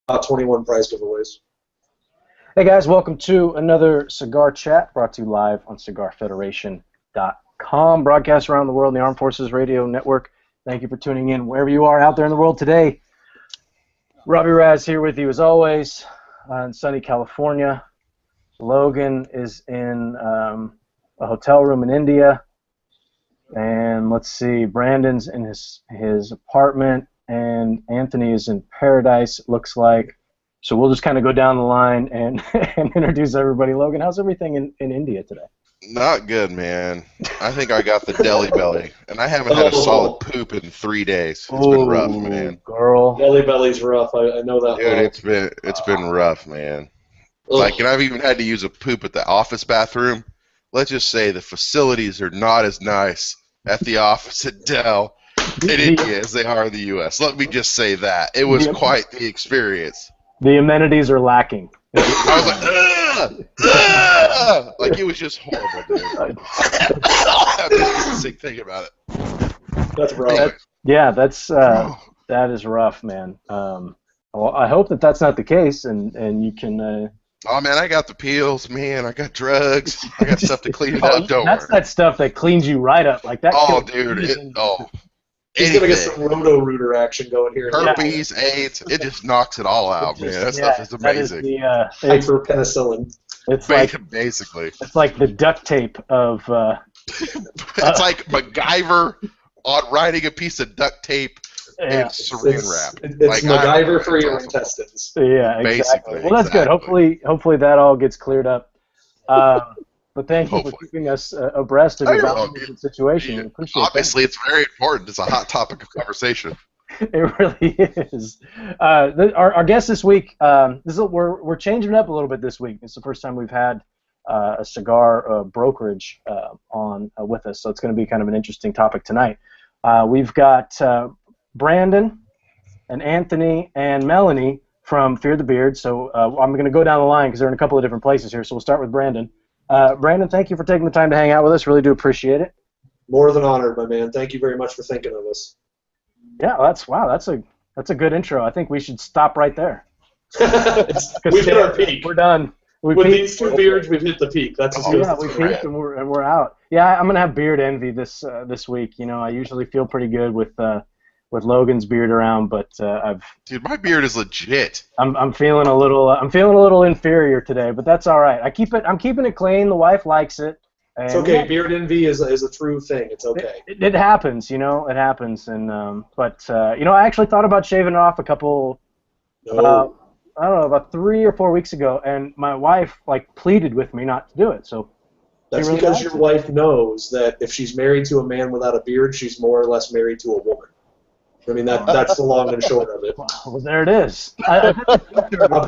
21 prize giveaways. Hey guys, welcome to another Cigar Chat brought to you live on CigarFederation.com, broadcast around the world in the Armed Forces Radio Network. Thank you for tuning in wherever you are out there in the world today. Robbie Raz here with you as always in sunny California. Logan is in a hotel room in India. And let's see, Brandon's in his apartment, and Anthony is in paradise, it looks like. So we'll just kind of go down the line and introduce everybody. Logan, how's everything in India today? Not good, man. I think I got the deli belly, and I haven't had a solid poop in 3 days. It's been rough, man. Girl. Belly belly's rough. I know that. Dude, it's been rough, man. Like, and I've even had to use a poop at the office bathroom. Let's just say the facilities are not as nice at the office at Dell in India as they are in the U.S. Let me just say that. It was quite the experience. The amenities are lacking. I was like, ugh! Like, it was just horrible, dude. I'm just sick thinking about it. That's rough. That is rough, man. Well, I hope that that's not the case, and you can... Oh, man, I got the pills, man. I got drugs. I got stuff to clean it up. Don't That's worry. that stuff that cleans you right up. Like that. Oh, dude. He's going to get some roto-rooter action going here. Herpes, AIDS, it just knocks it all out, man. That stuff is amazing. Hyperpenicillin. It's basically. It's like the duct tape of... it's like MacGyver on writing a piece of duct tape and saran wrap. It's MacGyver for your intestines. Yeah, exactly. Well, that's good. Hopefully that all gets cleared up. But thank you for keeping us abreast of the situation. Yeah. Obviously, it's very important. It's a hot topic of conversation. It really is. Our guest this week, we're changing it up a little bit this week. It's the first time we've had a cigar brokerage on with us, so it's going to be kind of an interesting topic tonight. We've got Brandon and Anthony and Melanie from Fear the Beard. So I'm going to go down the line because they're in a couple of different places here. So we'll start with Brandon. Brandon, thank you for taking the time to hang out with us. Really do appreciate it. More than honored, my man. Thank you very much for thinking of us. Yeah, that's a good intro. I think we should stop right there. We've hit our peak. We're done. With these two beards, we've hit the peak. That's as good as we peaked and we're out. Yeah, I'm gonna have beard envy this week. You know, I usually feel pretty good with Logan's beard around, but Dude, my beard is legit. I'm feeling a little inferior today, but that's all right. I'm keeping it clean. The wife likes it. And it's okay. Beard envy is a true thing. It's okay. It happens, you know. It happens, and but I actually thought about shaving it off a couple. I don't know, about 3 or 4 weeks ago, and my wife pleaded with me not to do it. So that's really because your wife knows that if she's married to a man without a beard, she's more or less married to a woman. I mean, that's the long and short of it. Well, there it is. I'm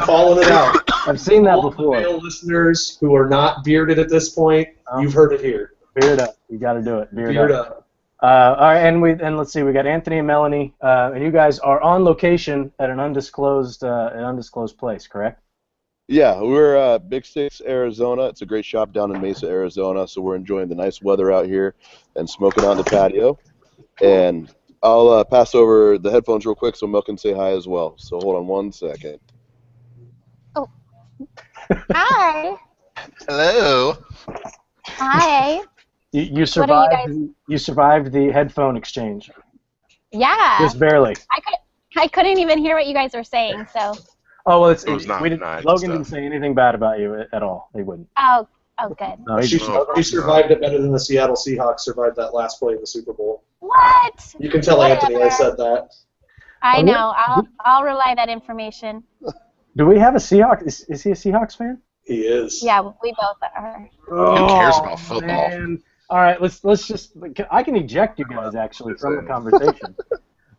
calling it out. I've seen that before. All the male listeners who are not bearded at this point, you've heard it here. Beard up. You got to do it. Beard up. All right, and let's see. We got Anthony and Melanie, and you guys are on location at an undisclosed place, correct? Yeah, we're Big Six, Arizona. It's a great shop down in Mesa, Arizona. So we're enjoying the nice weather out here and smoking on the patio. And I'll pass over the headphones real quick so Mel can say hi as well. So hold on 1 second. Oh. Hi. Hello. Hi. You survived. You survived the headphone exchange. Yeah. Just barely. I couldn't even hear what you guys were saying. So. Oh well, Logan didn't say anything bad about you at all. He wouldn't. Oh good. No, she survived it better than the Seattle Seahawks survived that last play of the Super Bowl. What? You can tell Anthony I said that. I know. I'll relay that information. Do we have a Seahawks? Is he a Seahawks fan? He is. Yeah, we both are. Who cares about football? Man. All right, let's just. I can eject you guys actually from the conversation.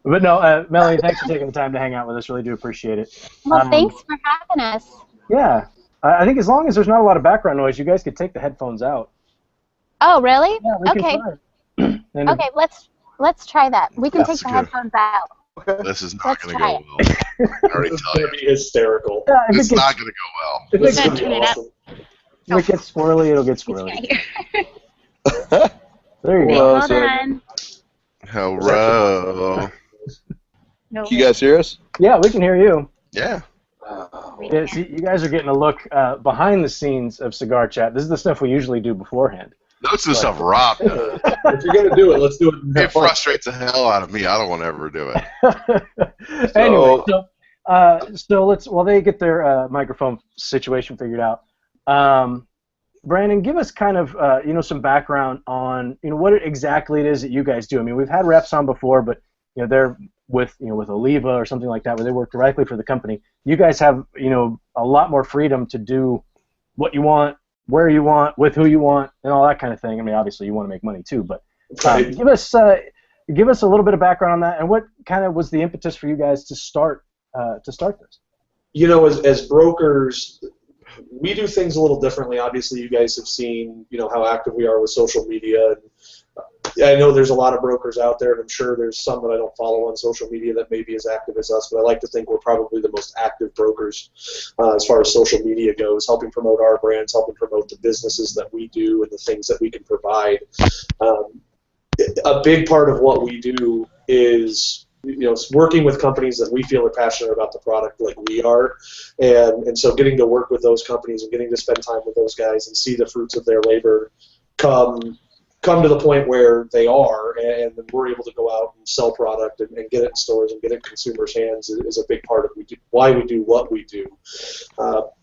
But no, Melanie, thanks for taking the time to hang out with us. Really do appreciate it. Well, thanks for having us. Yeah, I think as long as there's not a lot of background noise, you guys could take the headphones out. Oh, really? Yeah, okay. Okay, let's try that. We can take the headphones out. This is not going to go well. I already This is tell going you. to be hysterical. Yeah, It's not going to go well. This is We're going to be gonna turn it up. awesome. If it gets squirrely, it'll get squirrely. There you Well, go. Hold on. Hello. No. Can you guys hear us? Yeah, we can hear you. Yeah. Yeah, see, you guys are getting a look behind the scenes of Cigar Chat. This is the stuff we usually do beforehand. That's the stuff Rob does. If you're gonna do it, let's do it. It frustrates the hell out of me. I don't want to ever do it. Anyway, so let's while they get their microphone situation figured out. Brandon, give us kind of some background on what exactly it is that you guys do. I mean, we've had reps on before, but they're with Oliva or something like that, where they work directly for the company. You guys have a lot more freedom to do what you want, where you want, with who you want, and all that kind of thing. I mean, obviously you want to make money too, but give us a little bit of background on that, and what kind of was the impetus for you guys to start this? As brokers, we do things a little differently. Obviously, you guys have seen, how active we are with social media. And I know there's a lot of brokers out there, and I'm sure there's some that I don't follow on social media that may be as active as us, but I like to think we're probably the most active brokers as far as social media goes, helping promote our brands, helping promote the businesses that we do and the things that we can provide. A big part of what we do is working with companies that we feel are passionate about the product like we are, and so getting to work with those companies and getting to spend time with those guys and see the fruits of their labor come to the point where they are, and then we're able to go out and sell product and get it in stores and get it in consumers' hands is a big part of why we do what we do.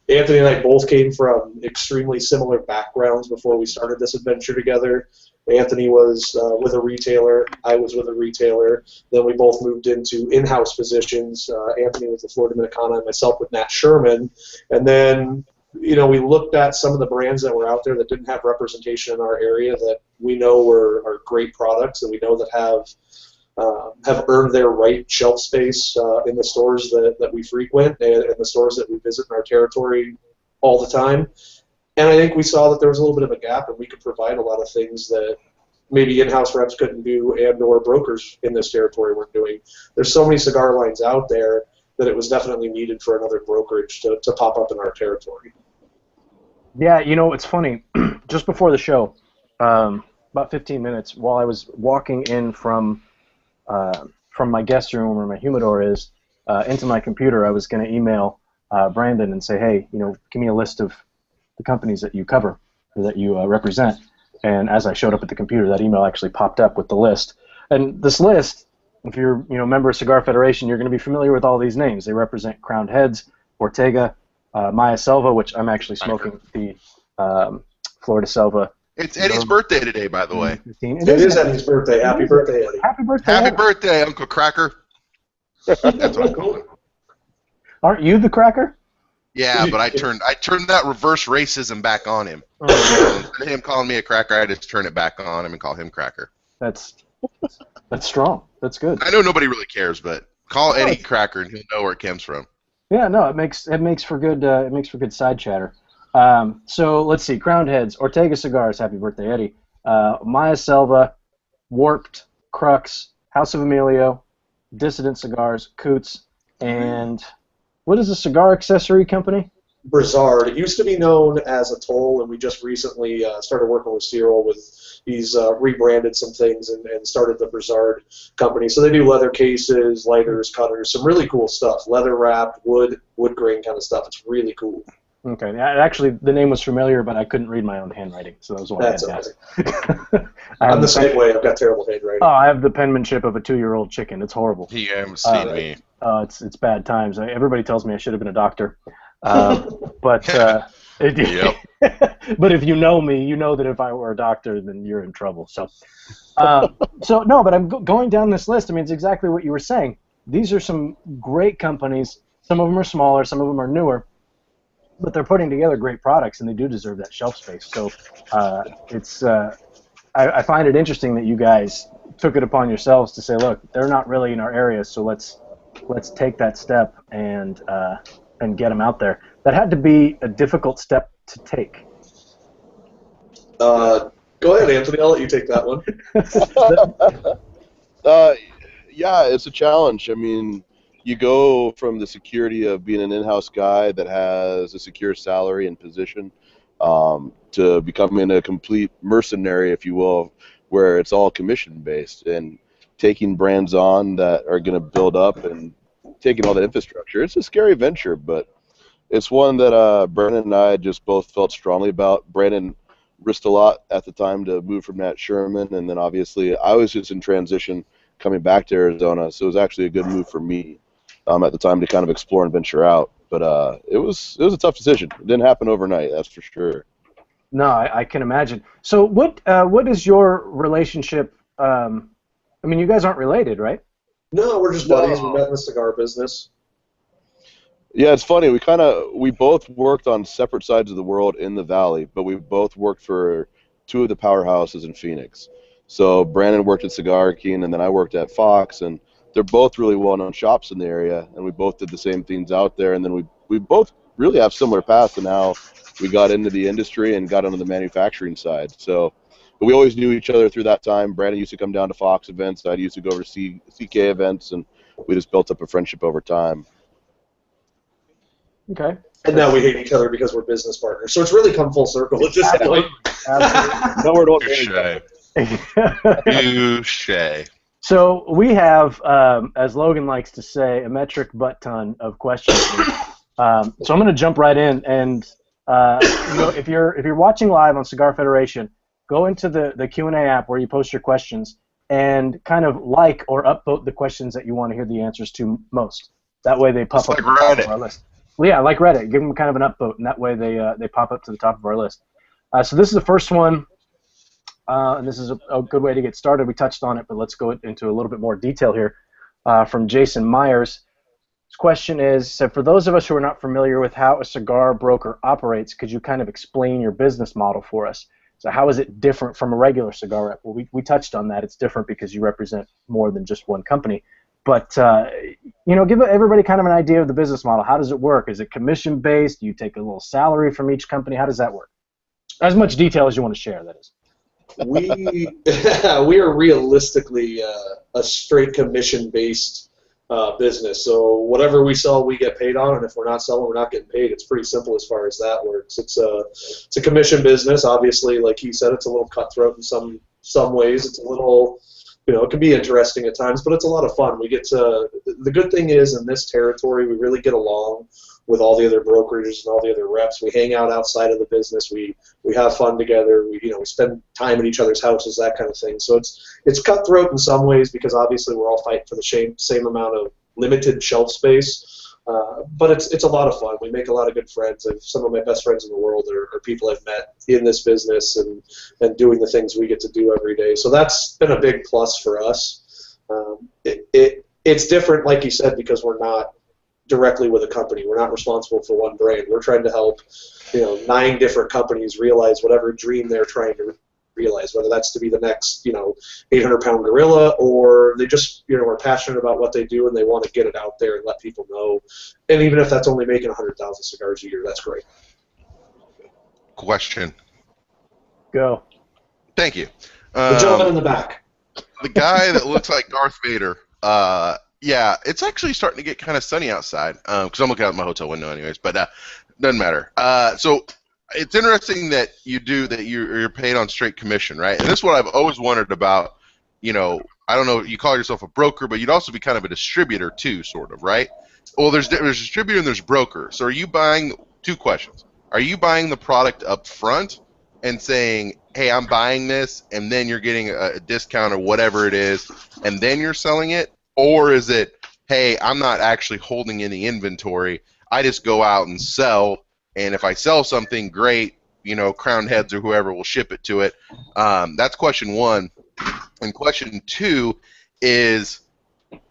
Anthony and I both came from extremely similar backgrounds before we started this adventure together. Anthony was with a retailer. I was with a retailer. Then we both moved into in-house positions. Anthony with the Florida Dominicana and myself with Nat Sherman. And then, we looked at some of the brands that were out there that didn't have representation in our area that we know are great products and we know that have earned their right shelf space in the stores that we frequent and the stores that we visit in our territory all the time. And I think we saw that there was a little bit of a gap, and we could provide a lot of things that maybe in-house reps couldn't do and or brokers in this territory weren't doing. There's so many cigar lines out there that it was definitely needed for another brokerage to pop up in our territory. Yeah, it's funny. Just before the show, about 15 minutes, while I was walking in from my guest room where my humidor is into my computer, I was going to email Brandon and say, hey, give me a list of the companies that you cover or that you represent. And as I showed up at the computer, that email actually popped up with the list. And this list, if you're a member of Cigar Federation, you're going to be familiar with all these names. They represent Crowned Heads, Ortega, Maya Selva, which I'm actually smoking the Florida Selva. It's Eddie's birthday today, by the way. It is Eddie's birthday. Happy birthday, Eddie. Happy birthday, Happy Eddie. birthday, Uncle Cracker. That's what I call him. Aren't you the cracker? Yeah, but I turned that reverse racism back on him. Instead of him calling me a cracker, I just turn it back on him and call him Cracker. That's strong. That's good. I know nobody really cares, but call Eddie Cracker and he'll know where it comes from. Yeah, no, it makes for good side chatter. So let's see, Crowned Heads, Ortega Cigars, happy birthday, Eddie. Maya Selva, Warped, Crux, House of Emilio, Dissident Cigars, Coots, and what is a cigar accessory company? Brizard. It used to be known as Atoll, and we just recently started working with Cyril. He's rebranded some things and started the Brizard company. So they do leather cases, lighters, cutters, some really cool stuff. Leather wrapped, wood grain kind of stuff. It's really cool. Okay. Actually, the name was familiar, but I couldn't read my own handwriting, so that was why I had to ask. I'm the same way. I've got terrible handwriting. Oh, I have the penmanship of a 2-year-old chicken. It's horrible. He hasn't seen me. It's bad times. Everybody tells me I should have been a doctor. But Yep. But if you know me, you know that if I were a doctor, then you're in trouble. So no, but I'm going down this list. I mean, it's exactly what you were saying. These are some great companies. Some of them are smaller, some of them are newer, but they're putting together great products, and they do deserve that shelf space. So I find it interesting that you guys took it upon yourselves to say, look, they're not really in our area, so let's take that step and get them out there. That had to be a difficult step to take. Go ahead, Anthony. I'll let you take that one. Yeah, it's a challenge. I mean, you go from the security of being an in-house guy that has a secure salary and position to becoming a complete mercenary, if you will, where it's all commission-based and taking brands on that are going to build up and taking all that infrastructure. It's a scary venture, but it's one that Brandon and I just both felt strongly about. Brandon risked a lot at the time to move from Nat Sherman, and then obviously I was just in transition coming back to Arizona, so it was actually a good move for me at the time to kind of explore and venture out. But it was a tough decision. It didn't happen overnight, that's for sure. No, I can imagine. So what is your relationship? I mean, you guys aren't related, right? No, we're just buddies. We met in the cigar business. Yeah, it's funny. We both worked on separate sides of the world in the Valley, but we both worked for two of the powerhouses in Phoenix. So Brandon worked at Cigar King, and then I worked at Fox, and they're both really well-known shops in the area, and we both did the same things out there, and then we both really have similar paths in how we got into the industry and got onto the manufacturing side. So but we always knew each other through that time. Brandon used to come down to Fox events. I used to go over to CK events, and we just built up a friendship over time. Okay. And now we hate each other because we're business partners. So it's really come full circle. It's just like no, we're not. Touche. So we have, as Logan likes to say, a metric butt ton of questions. So I'm going to jump right in, and if you're watching live on Cigar Federation, go into the Q&A app where you post your questions and kind of like or upvote the questions that you want to hear the answers to most. That way they pop up at the top of our list. Well, yeah, like Reddit. Give them kind of an upvote, and that way they pop up to the top of our list. So this is the first one, and this is a good way to get started. We touched on it, but let's go into a little bit more detail here from Jason Myers. His question is, so for those of us who are not familiar with how a cigar broker operates, could you kind of explain your business model for us? So how is it different from a regular cigar rep? Well, we touched on that. It's different because you represent more than just one company. But, give everybody kind of an idea of the business model. How does it work? Is it commission-based? Do you take a little salary from each company? How does that work? As much detail as you want to share, that is. We are realistically a straight commission-based business. So whatever we sell, we get paid on, and if we're not selling, we're not getting paid. It's pretty simple as far as that works. It's a commission business. Obviously, like he said, it's a little cutthroat in some ways. It's a little, it can be interesting at times, but it's a lot of fun. The good thing is in this territory, we really get along with all the other brokerages and all the other reps. We hang out outside of the business. We have fun together. We spend time at each other's houses, that kind of thing. So it's cutthroat in some ways because obviously we're all fighting for the same amount of limited shelf space. But it's a lot of fun. We make a lot of good friends. Some of my best friends in the world are people I've met in this business and doing the things we get to do every day. So that's been a big plus for us. It's different, like you said, because we're not directly with a company. We're not responsible for one brand. We're trying to help 9 different companies realize whatever dream they're trying to realize, whether that's to be the next 800-pound gorilla, or they just are passionate about what they do and they want to get it out there and let people know. And even if that's only making 100,000 cigars a year, that's great. Question. Go. Thank you. The gentleman in the back. The guy that looks like Darth Vader. Yeah, it's actually starting to get kind of sunny outside because I'm looking out my hotel window anyways, but doesn't matter. So it's interesting that you're paid on straight commission, right? And this is what I've always wondered about, I don't know, you call yourself a broker, but you'd also be kind of a distributor too, sort of, right? Well, there's distributor and there's broker. So are you buying, 2 questions. Are you buying the product up front and saying, hey, I'm buying this, and then you're getting a discount or whatever it is, and then you're selling it? Or is it, hey, I'm not actually holding any inventory. I just go out and sell, and if I sell something, great, Crown Heads or whoever will ship it to it. That's question 1. And question 2 is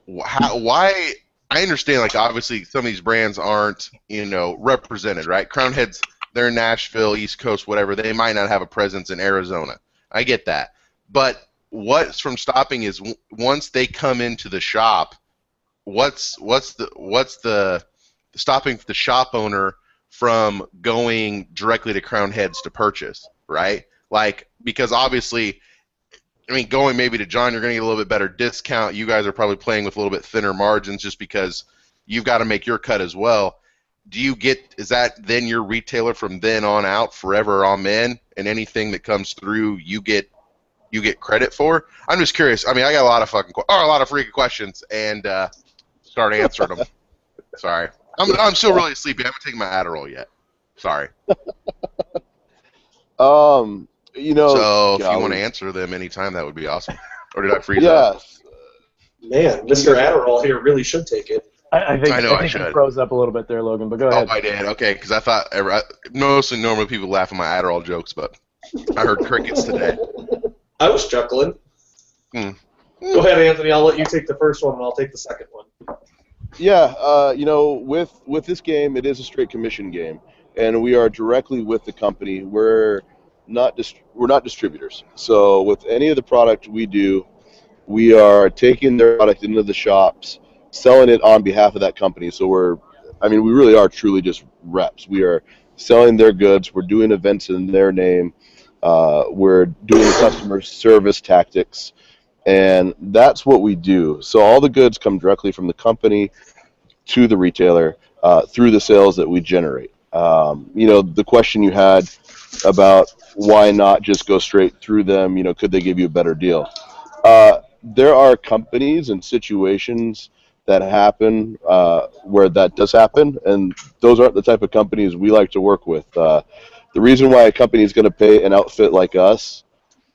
why I understand, like, obviously some of these brands aren't, represented, right? Crown Heads, they're in Nashville, East Coast, whatever. They might not have a presence in Arizona. I get that. But what's from stopping is once they come into the shop, what's the stopping the shop owner from going directly to Crown Heads to purchase, right? Like, because obviously, going maybe to John, you're going to get a little bit better discount. You guys are probably playing with a little bit thinner margins just because you've got to make your cut as well. Is that then your retailer from then on out forever, amen, and anything that comes through you get credit for? I'm just curious. I got a lot of freaking questions, and start answering them. Sorry. I'm still really sleepy. I haven't taken my Adderall yet. Sorry. You know. So if you want to answer them anytime, that would be awesome. Or did I freeze up? Man, Mr. Adderall here really should take it. I think I you froze up a little bit there, Logan, but go ahead. Oh, I did. Okay, because I thought normally people laugh at my Adderall jokes, but I heard crickets today. I was chuckling. Go ahead, Anthony. I'll let you take the first one, and I'll take the second one. Yeah, you know, with this game, it is a straight commission game, and we are directly with the company. We're not distributors. So with any of the product we do, we are taking their product into the shops, selling it on behalf of that company. So we really are truly just reps. We are selling their goods. We're doing events in their name. We're doing customer service tactics, and that's what we do. So all the goods come directly from the company to the retailer through the sales that we generate. You know, the question you had about why not just go straight through them, you know, could they give you a better deal? There are companies and situations that happen where that does happen, and those aren't the type of companies we like to work with. The reason why a company is going to pay an outfit like us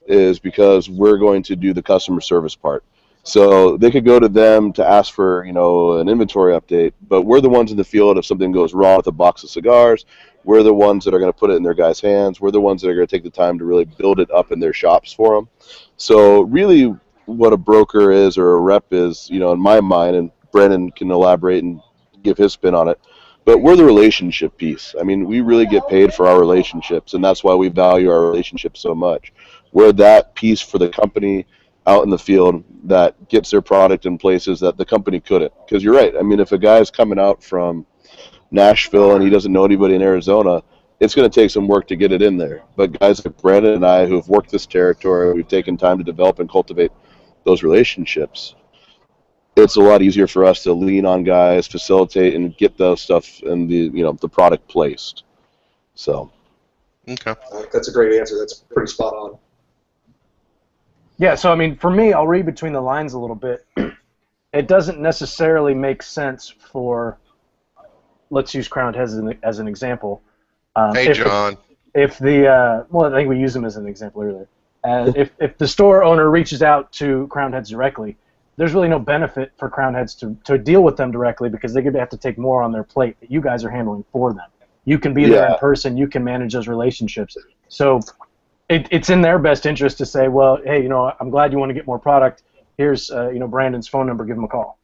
is because we're going to do the customer service part. So they could go to them to ask for, you know, an inventory update, but we're the ones in the field if something goes wrong with a box of cigars. We're the ones that are going to put it in their guys' hands. We're the ones that are going to take the time to really build it up in their shops for them. So really what a broker is or a rep is, you know, in my mind, and Brennan can elaborate and give his spin on it, but we're the relationship piece. I mean, we really get paid for our relationships, and that's why we value our relationships so much. We're that piece for the company out in the field that gets their product in places that the company couldn't. Because you're right. I mean, if a guy's coming out from Nashville and he doesn't know anybody in Arizona, it's going to take some work to get it in there. But guys like Brandon and I who've worked this territory, we've taken time to develop and cultivate those relationships. It's a lot easier for us to lean on guys, facilitate, and get those stuff and the product placed. So, okay, that's a great answer. That's pretty spot on. Yeah, so I mean, for me, I'll read between the lines a little bit. It doesn't necessarily make sense for, let's use Crowned Heads as an example. Hey, John. If the I think we used them as an example earlier. If the store owner reaches out to Crowned Heads directly, there's really no benefit for Crowned Heads to deal with them directly because they're going to have to take more on their plate that you guys are handling for them. You can be there in person. You can manage those relationships. So it's in their best interest to say, well, hey, you know, I'm glad you want to get more product. Here's, you know, Brandon's phone number. Give him a call.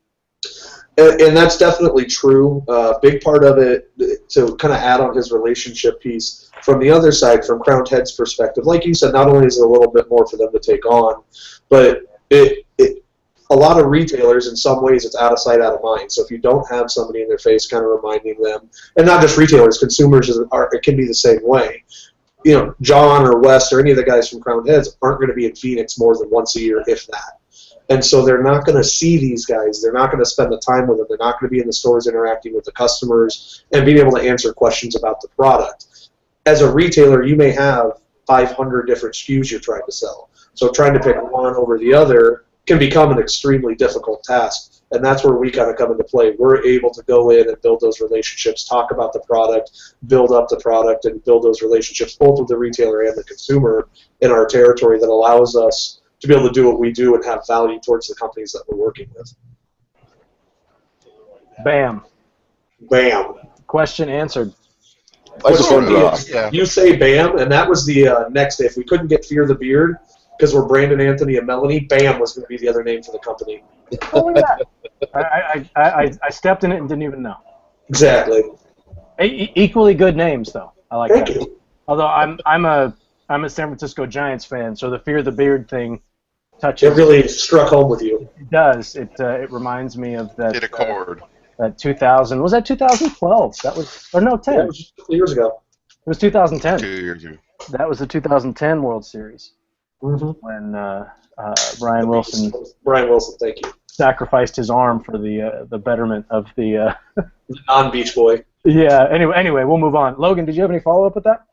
And that's definitely true. Big part of it, to kind of add on his relationship piece, from the other side, from Crowned Heads' perspective, like you said, not only is it a little bit more for them to take on, but a lot of retailers, in some ways, it's out of sight, out of mind. So if you don't have somebody in their face kind of reminding them, and not just retailers, consumers, it can be the same way. You know, John or Wes or any of the guys from Crowned Heads aren't going to be in Phoenix more than once a year, if that. And so they're not going to see these guys. They're not going to spend the time with them. They're not going to be in the stores interacting with the customers and being able to answer questions about the product. As a retailer, you may have 500 different SKUs you're trying to sell. So trying to pick one over the other can become an extremely difficult task. And that's where we kind of come into play. We're able to go in and build those relationships, talk about the product, build up the product, and build those relationships both with the retailer and the consumer in our territory that allows us to be able to do what we do and have value towards the companies that we're working with. Bam. Bam. Question answered. You say bam, and that was the next day. If we couldn't get Fear the Beard, because we're Brandon, Anthony, and Melanie, Bam was going to be the other name for the company. Oh, yeah. I stepped in it and didn't even know. Exactly. Equally good names, though. I like Thank that. you. Although I'm a San Francisco Giants fan, so the Fear the Beard thing touches. It really struck home with you. It does. It reminds me of that. Hit a chord. That 2000 was that 2012? That was 10. Yeah, it was just a couple years ago. It was 2010. 2 years ago. That was the 2010 World Series when Brian Wilson. Brian Wilson, thank you. Sacrificed his arm for the betterment of the non-Beach Boy. Yeah. Anyway, we'll move on. Logan, did you have any follow up with that?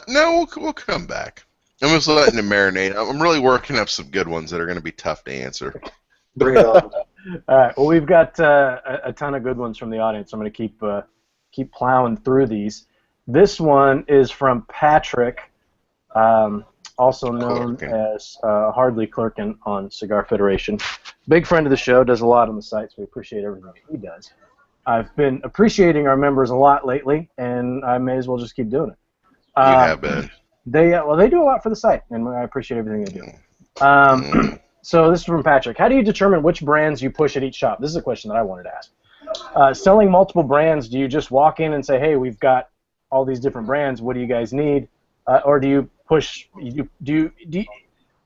No, we'll come back. I'm just letting it marinate. I'm really working up some good ones that are going to be tough to answer. Bring it on. All right. Well, we've got a ton of good ones from the audience. I'm going to keep plowing through these. This one is from Patrick, also known as Hardly Clerkin on Cigar Federation. Big friend of the show, does a lot on the site, so we appreciate everything he does. I've been appreciating our members a lot lately, and I may as well just keep doing it. You have been. They do a lot for the site, and I appreciate everything they do. So this is from Patrick. How do you determine which brands you push at each shop? This is a question that I wanted to ask. Selling multiple brands, do you just walk in and say, hey, we've got all these different brands, what do you guys need? Or do you push, I'm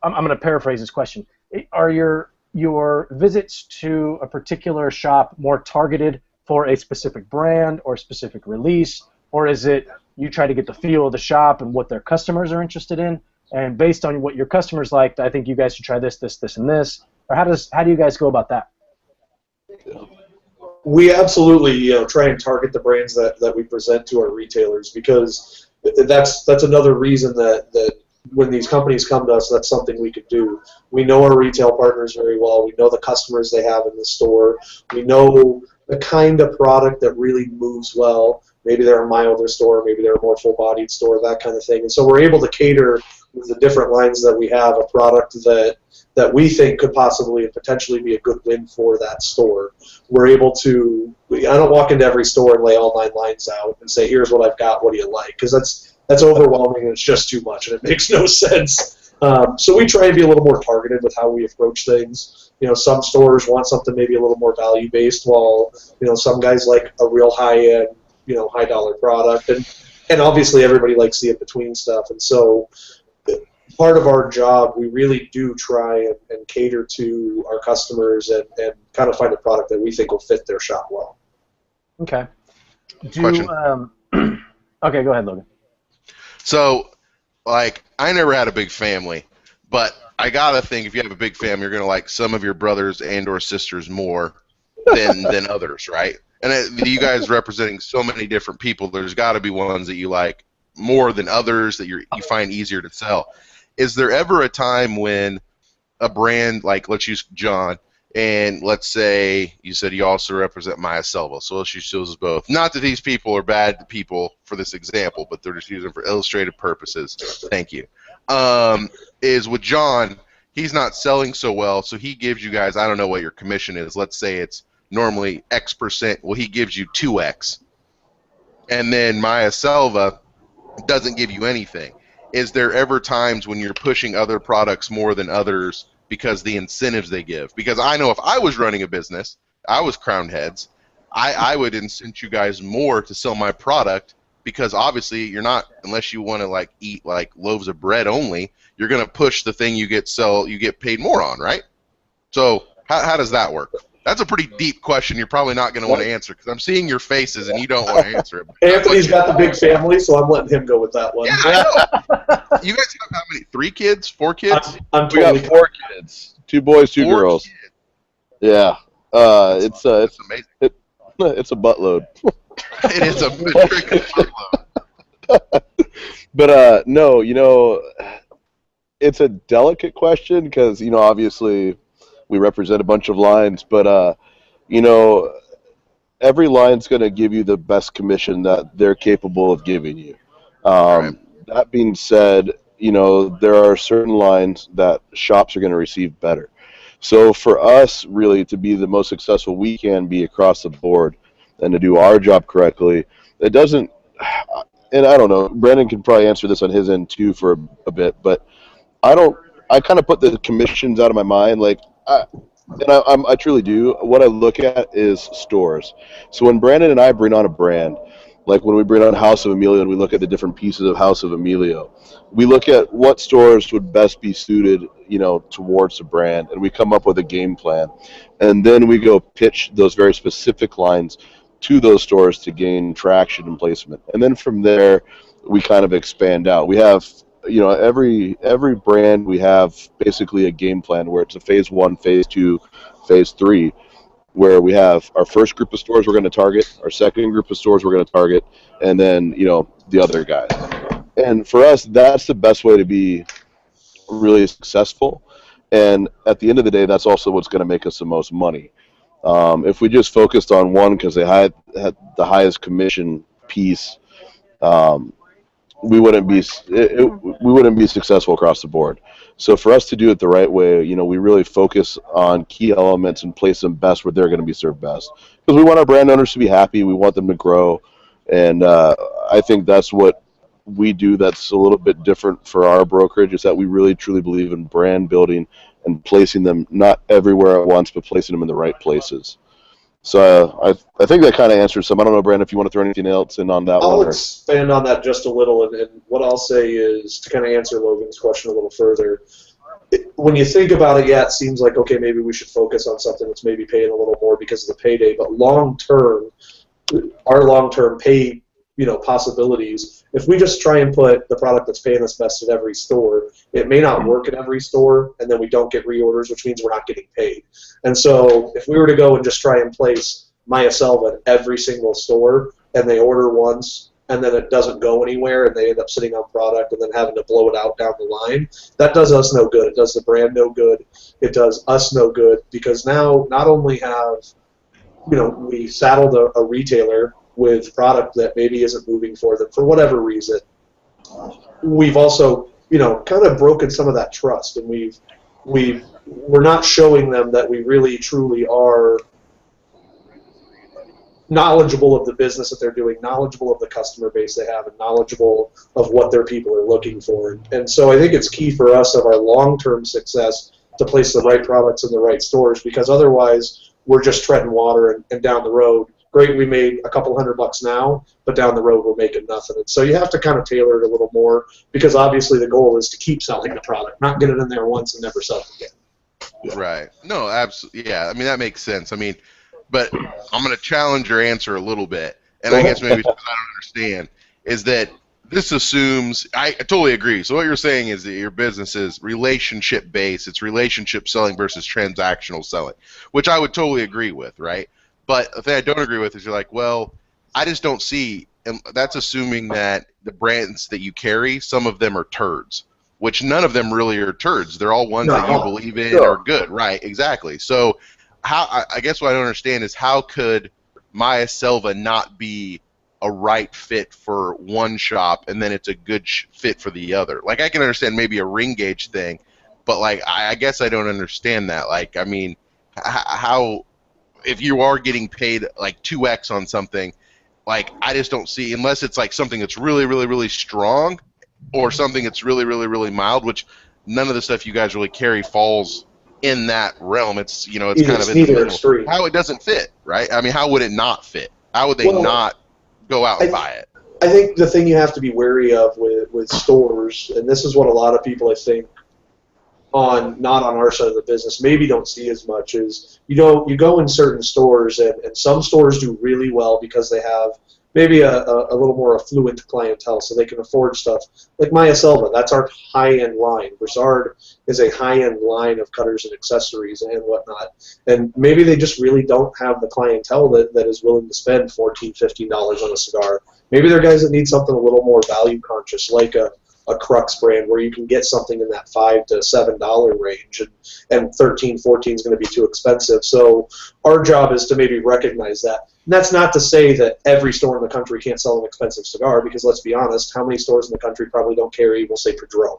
going to paraphrase this question. Are your visits to a particular shop more targeted for a specific brand or specific release, or is it you try to get the feel of the shop and what their customers are interested in, and based on what your customers like, I think you guys should try this, this, this, and this? Or how do you guys go about that? We absolutely try and target the brands that we present to our retailers, because that's another reason that when these companies come to us, that's something we could do. We know our retail partners very well. We know the customers they have in the store. We know the kind of product that really moves well. Maybe they're a milder store, maybe they're a more full-bodied store, that kind of thing. And so we're able to cater with the different lines that we have a product that we think could possibly and potentially be a good win for that store. We're able to, I don't walk into every store and lay all 9 lines out and say, here's what I've got, what do you like? Because that's overwhelming and it's just too much and it makes no sense. So we try and be a little more targeted with how we approach things. Some stores want something maybe a little more value-based, while some guys like a real high-end, high-dollar product, and obviously everybody likes the in-between stuff. And so part of our job, we really do try and cater to our customers and kind of find a product that we think will fit their shop well. Okay. Question. Okay, go ahead, Logan. So, I never had a big family, but I gotta think if you have a big family, you're gonna like some of your brothers and or sisters more than others, right? And you guys representing so many different people, there's got to be ones that you like more than others that you find easier to sell. Is there ever a time when a brand, like let's use John, and let's say you said you also represent Maya Selva, so let's use those both. Not that these people are bad people for this example, but they're just using them for illustrative purposes. Thank you. Is with John, he's not selling so well, so he gives you guys, I don't know what your commission is, let's say it's normally X%, well, he gives you 2X. And then Maya Selva doesn't give you anything. Is there ever times when you're pushing other products more than others because the incentives they give? Because I know if I was running a business, I was Crown Heads, I would incent you guys more to sell my product, because obviously you're not, unless you want to eat loaves of bread only, you're going to push the thing you get paid more on, right? So how does that work? That's a pretty deep question. You're probably not going to want to answer, because I'm seeing your faces and you don't want to answer it. Anthony's got the big family, so I'm letting him go with that one. Yeah, I know. You guys have how many? 3 kids? 4 kids? We got 4 kids. 2 boys, 2 girls. Kids. Yeah. It's amazing. It's a buttload. It is a freaking buttload. But no, it's a delicate question because obviously we represent a bunch of lines, but every line's going to give you the best commission that they're capable of giving you. Right. That being said, there are certain lines that shops are going to receive better. So for us, really, to be the most successful we can be across the board and to do our job correctly, it doesn't, and I don't know, Brandon can probably answer this on his end too for a bit, but I kind of put the commissions out of my mind, I truly do. What I look at is stores. So when Brandon and I bring on a brand, like when we bring on House of Emilio and we look at the different pieces of House of Emilio, we look at what stores would best be suited, towards the brand, and we come up with a game plan. And then we go pitch those very specific lines to those stores to gain traction and placement. And then from there, we kind of expand out. We have every brand, we have basically a game plan where it's a phase 1, phase 2, phase 3, where we have our first group of stores we're going to target, our second group of stores we're going to target, and then the other guys. And for us, that's the best way to be really successful. And at the end of the day, that's also what's going to make us the most money. If we just focused on one because they had the highest commission piece, we wouldn't be we wouldn't be successful across the board. So for us to do it the right way, we really focus on key elements and place them best where they're going to be served best. Because we want our brand owners to be happy, we want them to grow, and I think that's what we do. That's a little bit different for our brokerage. Is that we really truly believe in brand building and placing them not everywhere at once, but placing them in the right places. So I think that kind of answers some. I don't know, Brandon, if you want to throw anything else in on that one. I'll expand on that just a little, and what I'll say is to kind of answer Logan's question a little further. When you think about it, yeah, it seems like, okay, maybe we should focus on something that's maybe paying a little more because of the payday, but long-term, our long-term pay possibilities, if we just try and put the product that's paying us best at every store, it may not work at every store, and then we don't get reorders, which means we're not getting paid. And so if we were to go and just try and place Maya Selva at every single store, and they order once, and then it doesn't go anywhere, and they end up sitting on product and then having to blow it out down the line, that does us no good. It does the brand no good. It does us no good, because now not only have we saddled a retailer with product that maybe isn't moving for them for whatever reason, we've also kind of broken some of that trust, and we're not showing them that we really truly are knowledgeable of the business that they're doing, knowledgeable of the customer base they have, and knowledgeable of what their people are looking for. And so I think it's key for us of our long-term success to place the right products in the right stores, because otherwise we're just treading water, and down the road, great, we made a couple $100 now, but down the road we're making nothing. And so you have to kind of tailor it a little more, because obviously the goal is to keep selling the product, not get it in there once and never sell it again. Right. No, absolutely. Yeah, I mean, that makes sense. I mean, but I'm going to challenge your answer a little bit, and I guess maybe because I don't understand, is that this assumes, I totally agree. So what you're saying is that your business is relationship-based. It's relationship selling versus transactional selling, which I would totally agree with, right? But the thing I don't agree with is you're like, well, I just don't see, and that's assuming that the brands that you carry, some of them are turds, which none of them really are turds. They're all ones that you believe in are good, right? Exactly. So I guess what I don't understand is how could Maya Selva not be a right fit for one shop and then it's a good fit for the other? Like, I can understand maybe a ring gauge thing, but like I guess I don't understand that. Like, I mean, how, if you are getting paid like 2x on something, like I just don't see, unless it's like something that's really, really, really strong or something that's really, really, really mild, which none of the stuff you guys really carry falls in that realm. It's, it's kind of in the middle. Extreme. How it doesn't fit, right? I mean, how would it not fit? How would they not go out and buy it? I think the thing you have to be wary of with stores, and this is what a lot of people I think not on our side of the business maybe don't see as much, is you go in certain stores, and some stores do really well because they have maybe a little more affluent clientele, so they can afford stuff like Maya Selva. That's our high-end line. Broussard is a high-end line of cutters and accessories and whatnot, and maybe they just really don't have the clientele that is willing to spend $14, $15 on a cigar. Maybe they're guys that need something a little more value conscious, like a Crux brand, where you can get something in that $5 to $7 range, and $13, $14 is going to be too expensive. So our job is to maybe recognize that. And that's not to say that every store in the country can't sell an expensive cigar, because let's be honest, how many stores in the country probably don't carry, we'll say, Padron,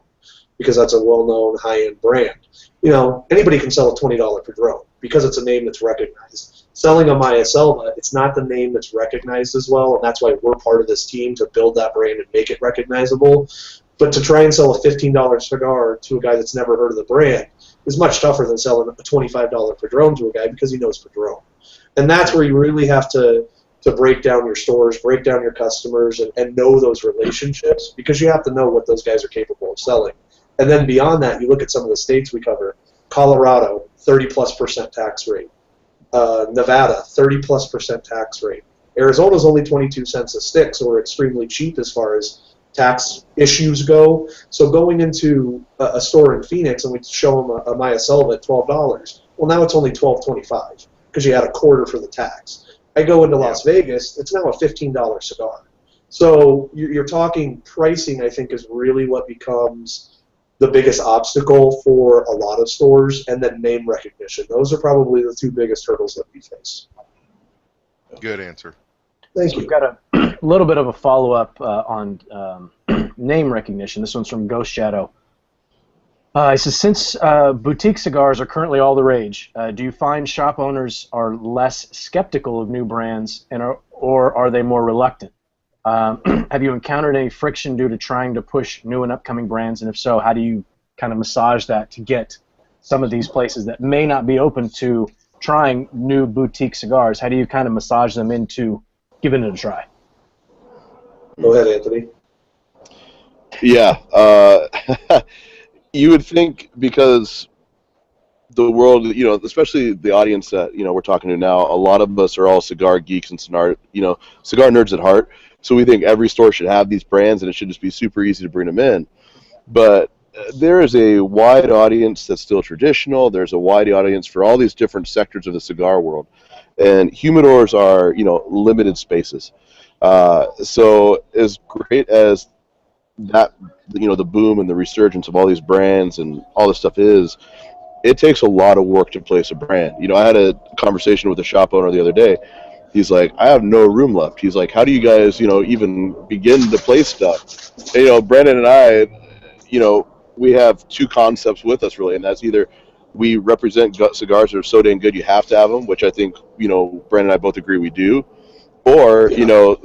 because that's a well-known high-end brand. Anybody can sell a $20 Padron because it's a name that's recognized. Selling a Maya Selva, it's not the name that's recognized as well, and that's why we're part of this team to build that brand and make it recognizable. But to try and sell a $15 cigar to a guy that's never heard of the brand is much tougher than selling a $25 Padron to a guy because he knows Padron. And that's where you really have to break down your stores, break down your customers, and know those relationships, because you have to know what those guys are capable of selling. And then beyond that, you look at some of the states we cover. Colorado, 30+% tax rate. Nevada, 30+% tax rate. Arizona's only 22 cents a stick, so we're extremely cheap as far as tax issues go. So going into a store in Phoenix and we show them a Maya Selva at $12, well, now it's only $12.25 because you had a quarter for the tax. I go into Las Vegas, it's now a $15 cigar. So you're talking pricing, I think, is really what becomes the biggest obstacle for a lot of stores, and then name recognition. Those are probably the two biggest hurdles that we face. Good answer. Thank So you. we've got a little bit of a follow-up on name recognition. This one's from Ghost Shadow. It says, since boutique cigars are currently all the rage, do you find shop owners are less skeptical of new brands, or are they more reluctant? Have you encountered any friction due to trying to push new and upcoming brands, and if so, how do you kind of massage that to get some of these places that may not be open to trying new boutique cigars? How do you kind of massage them into giving it a try? Go ahead, Anthony. Yeah. You would think, because the world, especially the audience that, we're talking to now, a lot of us are all cigar geeks and cigar nerds at heart. So we think every store should have these brands, and it should just be super easy to bring them in. But there is a wide audience that's still traditional. There's a wide audience for all these different sectors of the cigar world. And humidors are, limited spaces. So as great as that, the boom and the resurgence of all these brands and all this stuff is, it takes a lot of work to place a brand. I had a conversation with a shop owner the other day. He's like, I have no room left. He's like, how do you guys, even begin to place stuff? And, Brandon and I, we have two concepts with us, really, and that's either we represent cigars that are so dang good you have to have them, which I think, Brandon and I both agree we do, or,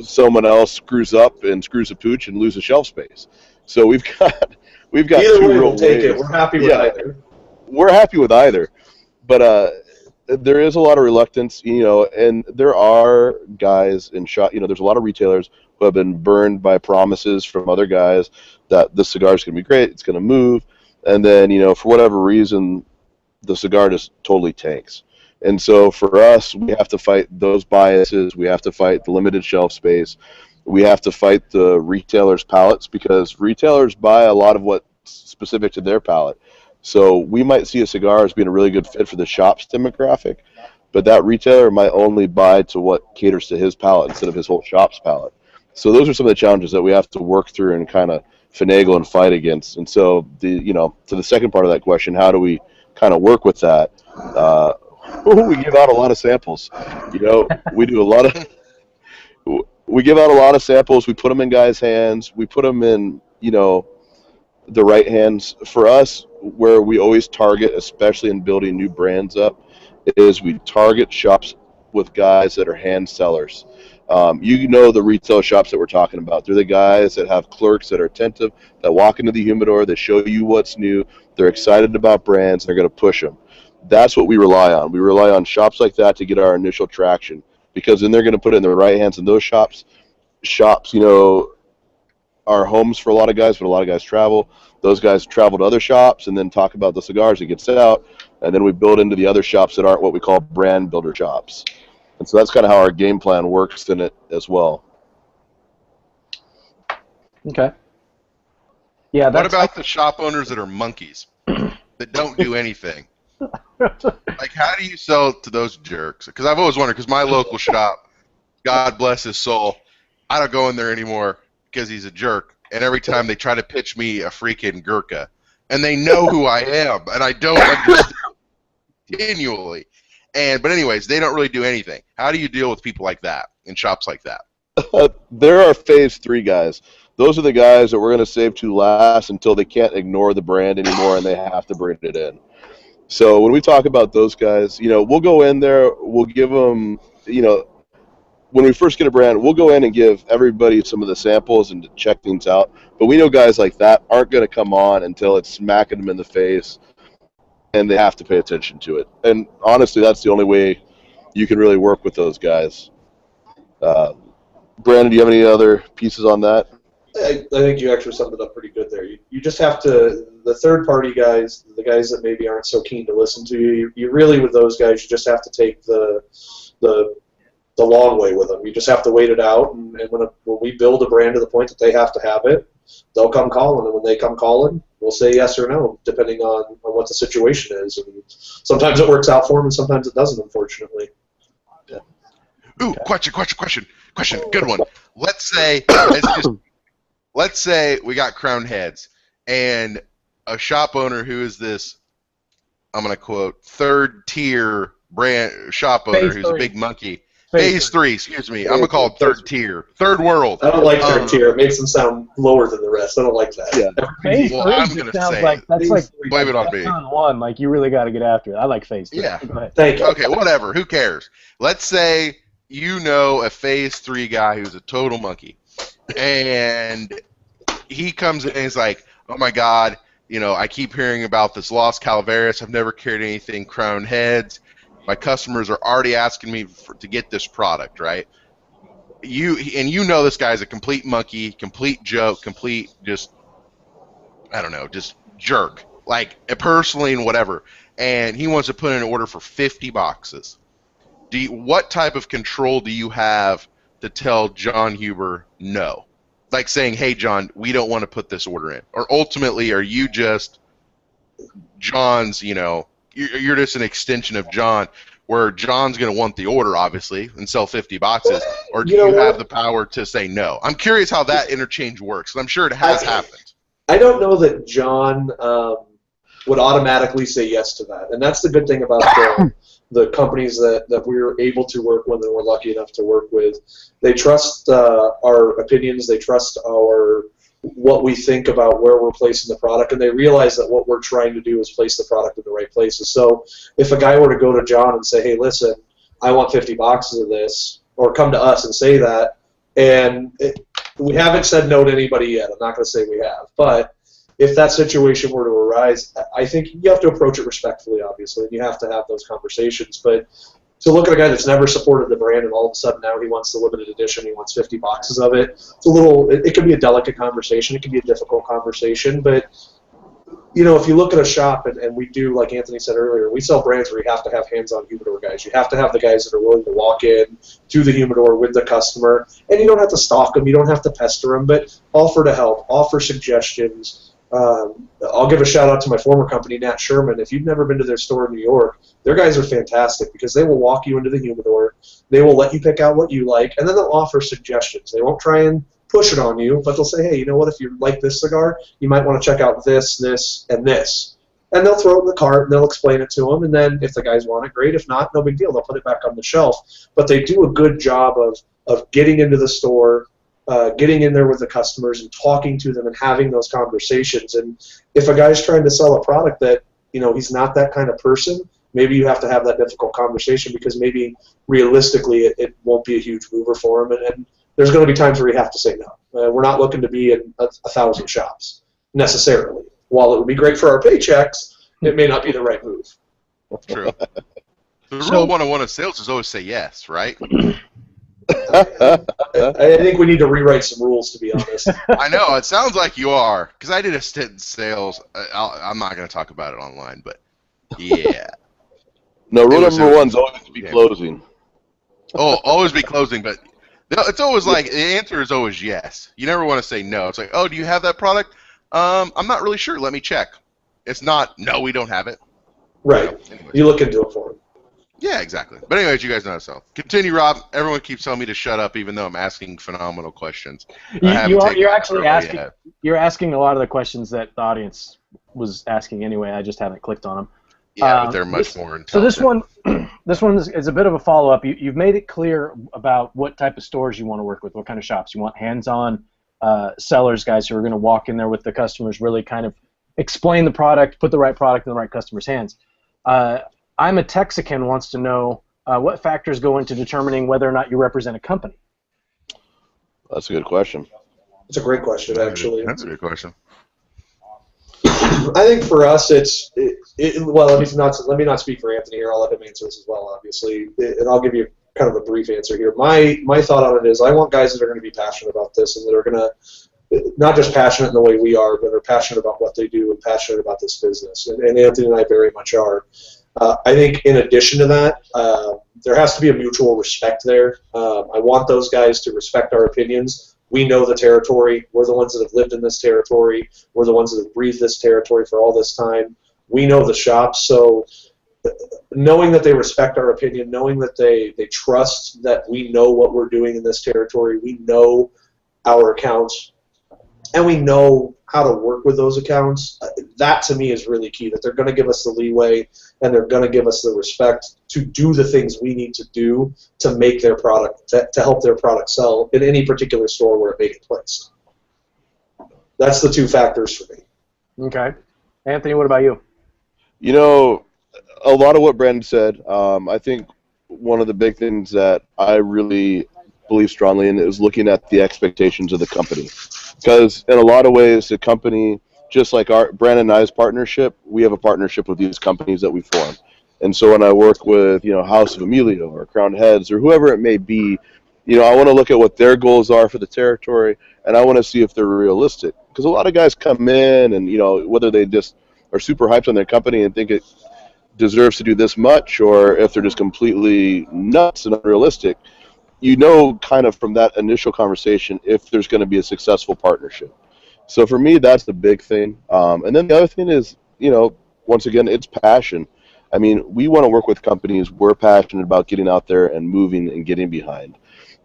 someone else screws up and screws a pooch and loses shelf space. So we've got Either two way, real we'll take ways. it. We're happy with either. We're happy with either, but there is a lot of reluctance, and there are guys in shop. There's a lot of retailers who have been burned by promises from other guys that this cigar is going to be great, it's going to move, and then for whatever reason, the cigar just totally tanks. And so for us, we have to fight those biases. We have to fight the limited shelf space. We have to fight the retailers' palates, because retailers buy a lot of what's specific to their palate. So we might see a cigar as being a really good fit for the shop's demographic, but that retailer might only buy to what caters to his palate instead of his whole shop's palate. So those are some of the challenges that we have to work through and kind of finagle and fight against. And so to the second part of that question, how do we kind of work with that? We give out a lot of samples. We do a lot of. We give out a lot of samples. We put them in guys' hands. We put them in, the right hands. For us, where we always target, especially in building new brands up, is we target shops with guys that are hand sellers. The retail shops that we're talking about. They're the guys that have clerks that are attentive, that walk into the humidor, that show you what's new. They're excited about brands. They're going to push them. That's what we rely on. We rely on shops like that to get our initial traction, because then they're going to put it in the right hands. And those shops, are homes for a lot of guys, but a lot of guys travel. Those guys travel to other shops and then talk about the cigars that get sent out, and then we build into the other shops that aren't what we call brand builder shops. And so that's kind of how our game plan works in it as well. Okay. Yeah. What about the shop owners that are monkeys that don't do anything? Like, how do you sell to those jerks? Because I've always wondered, because my local shop, God bless his soul, I don't go in there anymore because he's a jerk. And every time they try to pitch me a freaking Gurkha, and they know who I am, and I don't understand continually. But anyways, they don't really do anything. How do you deal with people like that in shops like that? There are phase 3 guys. Those are the guys that we're going to save to last until they can't ignore the brand anymore and they have to bring it in. So when we talk about those guys, we'll go in there, we'll give them, when we first get a brand, we'll go in and give everybody some of the samples and to check things out. But we know guys like that aren't going to come on until it's smacking them in the face, and they have to pay attention to it. And honestly, that's the only way you can really work with those guys. Brandon, do you have any other pieces on that? I think you actually summed it up pretty good there. You just have to, the third-party guys, the guys that maybe aren't so keen to listen to you, you really, with those guys, you just have to take the long way with them. You just have to wait it out, and when we build a brand to the point that they have to have it, they'll come calling, and when they come calling, we'll say yes or no, depending on what the situation is. And sometimes it works out for them, and sometimes it doesn't, unfortunately. Yeah. Ooh, question. Good one. Let's say we got crowned heads, and a shop owner who is this, I'm going to quote, third-tier brand shop owner who's a big monkey. Phase 3, excuse me. I'm going to call it third tier. Third world. I don't like third tier. It makes them sound lower than the rest. I don't like that. Yeah. Phase 3 I'm going to say like, that's like blame it on me. One, like you really got to get after it. I like Phase 3. Yeah. Go ahead. Thank you. Okay, whatever. Who cares? Let's say you know a Phase 3 guy who's a total monkey. And he comes in and he's like, oh my God, you know, I keep hearing about this Los Calaveras. I've never carried anything Crown Heads. My customers are already asking me to get this product, right? You know this guy's a complete monkey, complete joke, complete just, I don't know, just jerk, like personally and whatever. And he wants to put in an order for 50 boxes. What type of control do you have to tell John Huber no? Like saying, hey, John, we don't want to put this order in. Or ultimately, are you just John's, you know, you're just an extension of John, where John's going to want the order, obviously, and sell 50 boxes, or do you have the power to say no? I'm curious how that interchange works, and I'm sure it has happened. I don't know that John would automatically say yes to that, and that's the good thing about the companies that we're able to work with and we're lucky enough to work with. They trust our opinions, they trust what we think about where we're placing the product, and they realize that what we're trying to do is place the product in the right places. So if a guy were to go to John and say, hey, listen, I want 50 boxes of this, or come to us and say that, and we haven't said no to anybody yet. I'm not going to say we have, but if that situation were to arise, I think you have to approach it respectfully, obviously, and you have to have those conversations. But to look at a guy that's never supported the brand and all of a sudden now he wants the limited edition, he wants 50 boxes of it, it's a little, it can be a delicate conversation, it can be a difficult conversation, but you know, if you look at a shop, and we do, like Anthony said earlier, we sell brands where you have to have hands-on humidor guys. You have to have the guys that are willing to walk in to the humidor with the customer, and you don't have to stalk them, you don't have to pester them, but offer to help, offer suggestions. I'll give a shout out to my former company, Nat Sherman. If you've never been to their store in New York, their guys are fantastic because they will walk you into the humidor, they will let you pick out what you like, and then they'll offer suggestions. They won't try and push it on you, but they'll say, hey, you know what, if you like this cigar, you might want to check out this, this, and this. And they'll throw it in the cart, and they'll explain it to them, and then if the guys want it, great. If not, no big deal. They'll put it back on the shelf. But they do a good job of getting into the store, getting in there with the customers and talking to them and having those conversations. And if a guy's trying to sell a product that, you know, he's not that kind of person, maybe you have to have that difficult conversation because maybe realistically it won't be a huge mover for him. And there's going to be times where you have to say no. We're not looking to be in 1,000 shops necessarily. While it would be great for our paychecks, it may not be the right move. True. The rule 101 of sales is always say yes, right? I think we need to rewrite some rules, to be honest. I know. It sounds like you are. Because I did a stint in sales. I'm not going to talk about it online, but yeah. No, rule number one's always be closing. Oh, always be closing, but it's always like, the answer is always yes. You never want to say no. It's like, oh, do you have that product? I'm not really sure. Let me check. It's not, no, we don't have it. Right. You look into it for them. Yeah, exactly. But anyways, you guys know how to sell. Continue, Rob. Everyone keeps telling me to shut up, even though I'm asking phenomenal questions. You're actually asking. You're asking a lot of the questions that the audience was asking anyway. I just haven't clicked on them. Yeah, but they're much more intelligent. So this one is a bit of a follow-up. You've made it clear about what type of stores you want to work with, what kind of shops. You want hands-on sellers, guys who are going to walk in there with the customers, really kind of explain the product, put the right product in the right customer's hands. I'm a Texican wants to know what factors go into determining whether or not you represent a company. That's a good question. It's a great question, actually. That's a good question. I think for us, well, let me not speak for Anthony here. I'll let him answer this as well, obviously, and I'll give you kind of a brief answer here. My thought on it is I want guys that are going to be passionate about this and that are going to not just passionate in the way we are, but are passionate about what they do and passionate about this business. And Anthony and I very much are. I think in addition to that, there has to be a mutual respect there. I want those guys to respect our opinions. We know the territory. We're the ones that have lived in this territory. We're the ones that have breathed this territory for all this time. We know the shops. So knowing that they respect our opinion, knowing that they trust that we know what we're doing in this territory, we know our accounts, and we know how to work with those accounts, that to me is really key, that they're going to give us the leeway and they're going to give us the respect to do the things we need to do to make their product, to help their product sell in any particular store where it may get placed. That's the two factors for me. Okay. Anthony, what about you? You know, a lot of what Brandon said, I think one of the big things that I really believe strongly in is looking at the expectations of the company. Because in a lot of ways, the company, just like our Brandon and I's partnership, we have a partnership with these companies that we form. And so when I work with, House of Emilio or Crown Heads or whoever it may be, I want to look at what their goals are for the territory, and I want to see if they're realistic. Because a lot of guys come in and, whether they just are super hyped on their company and think it deserves to do this much, or if they're just completely nuts and unrealistic, kind of from that initial conversation if there's going to be a successful partnership. So for me, that's the big thing. And then the other thing is, once again, it's passion. I mean, we want to work with companies we're passionate about getting out there and moving and getting behind.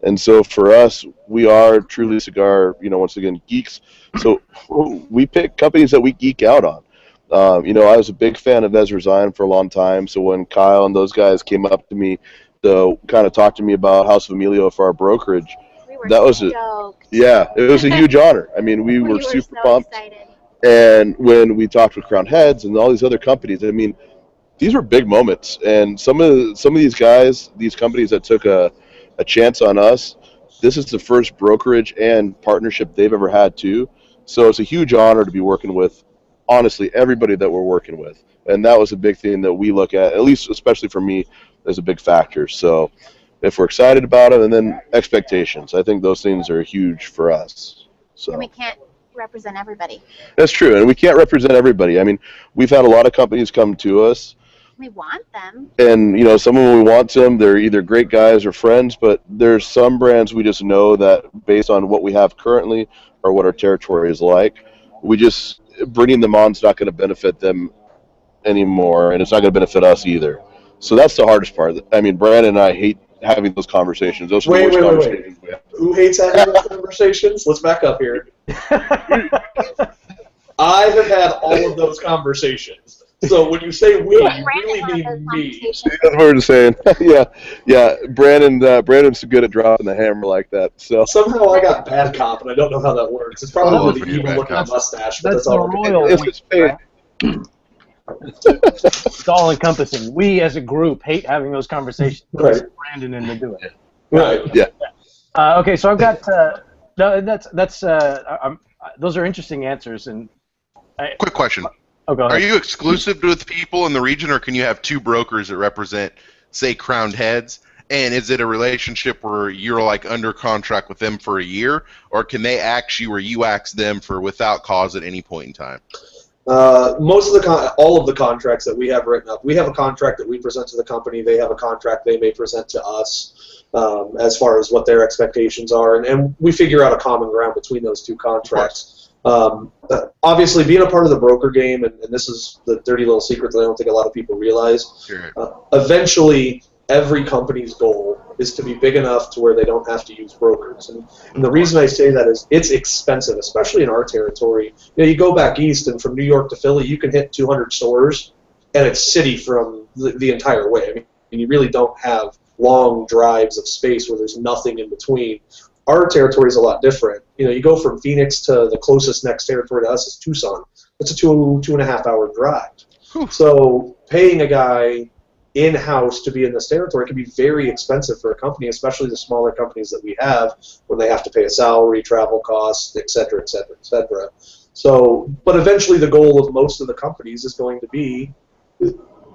And so for us, we are truly cigar, once again, geeks. So we pick companies that we geek out on. I was a big fan of Ezra Zion for a long time. So when Kyle and those guys came up to me to kind of talk to me about House of Emilio for our brokerage, it was a huge honor. I mean, we were super pumped. Excited. And when we talked with Crown Heads and all these other companies, I mean, these were big moments. And some of these guys, these companies that took a chance on us, this is the first brokerage and partnership they've ever had too. So it's a huge honor to be working with, honestly, everybody that we're working with. And that was a big thing that we look at least especially for me, as a big factor. So if we're excited about it, and then expectations, I think those things are huge for us. So. And we can't represent everybody. That's true, and we can't represent everybody. I mean, we've had a lot of companies come to us. We want them. And, some of them we want them. They're either great guys or friends, but there's some brands we just know that based on what we have currently or what our territory is like, bringing them on is not going to benefit them anymore, and it's not going to benefit us either. So that's the hardest part. I mean, Brandon and I hate having those conversations. Those are the worst conversations we have. Who hates having those conversations? Let's back up here. I have had all of those conversations. So when you say we, you really mean me. That's what we're saying. yeah. Brandon's good at dropping the hammer like that. So somehow I got bad cop, and I don't know how that works. It's probably the evil-looking mustache, but that's all. It's all encompassing. We as a group hate having those conversations. Right. Brandon and to do it. Right. Yeah. Okay, so I've got those are interesting answers. And quick question. Oh, go ahead. Are you exclusive with people in the region, or can you have two brokers that represent, say, Crowned Heads? And is it a relationship where you're like under contract with them for a year, or can they axe you, or you axe them for without cause at any point in time? All of the contracts that we have written up, we have a contract that we present to the company. They have a contract they may present to us as far as what their expectations are, and we figure out a common ground between those two contracts. Obviously, being a part of the broker game, and this is the dirty little secret that I don't think a lot of people realize, Sure. Eventually every company's goal is to be big enough to where they don't have to use brokers. And the reason I say that is it's expensive, especially in our territory. You go back east, and from New York to Philly, you can hit 200 stores, and it's city from the entire way. I mean, you really don't have long drives of space where there's nothing in between. Our territory is a lot different. You go from Phoenix to the closest next territory to us is Tucson. It's a 2.5 hour drive. So paying a guy in-house to be in this territory can be very expensive for a company, especially the smaller companies that we have, when they have to pay a salary, travel costs, et cetera, et cetera, et cetera. So, but eventually the goal of most of the companies is going to be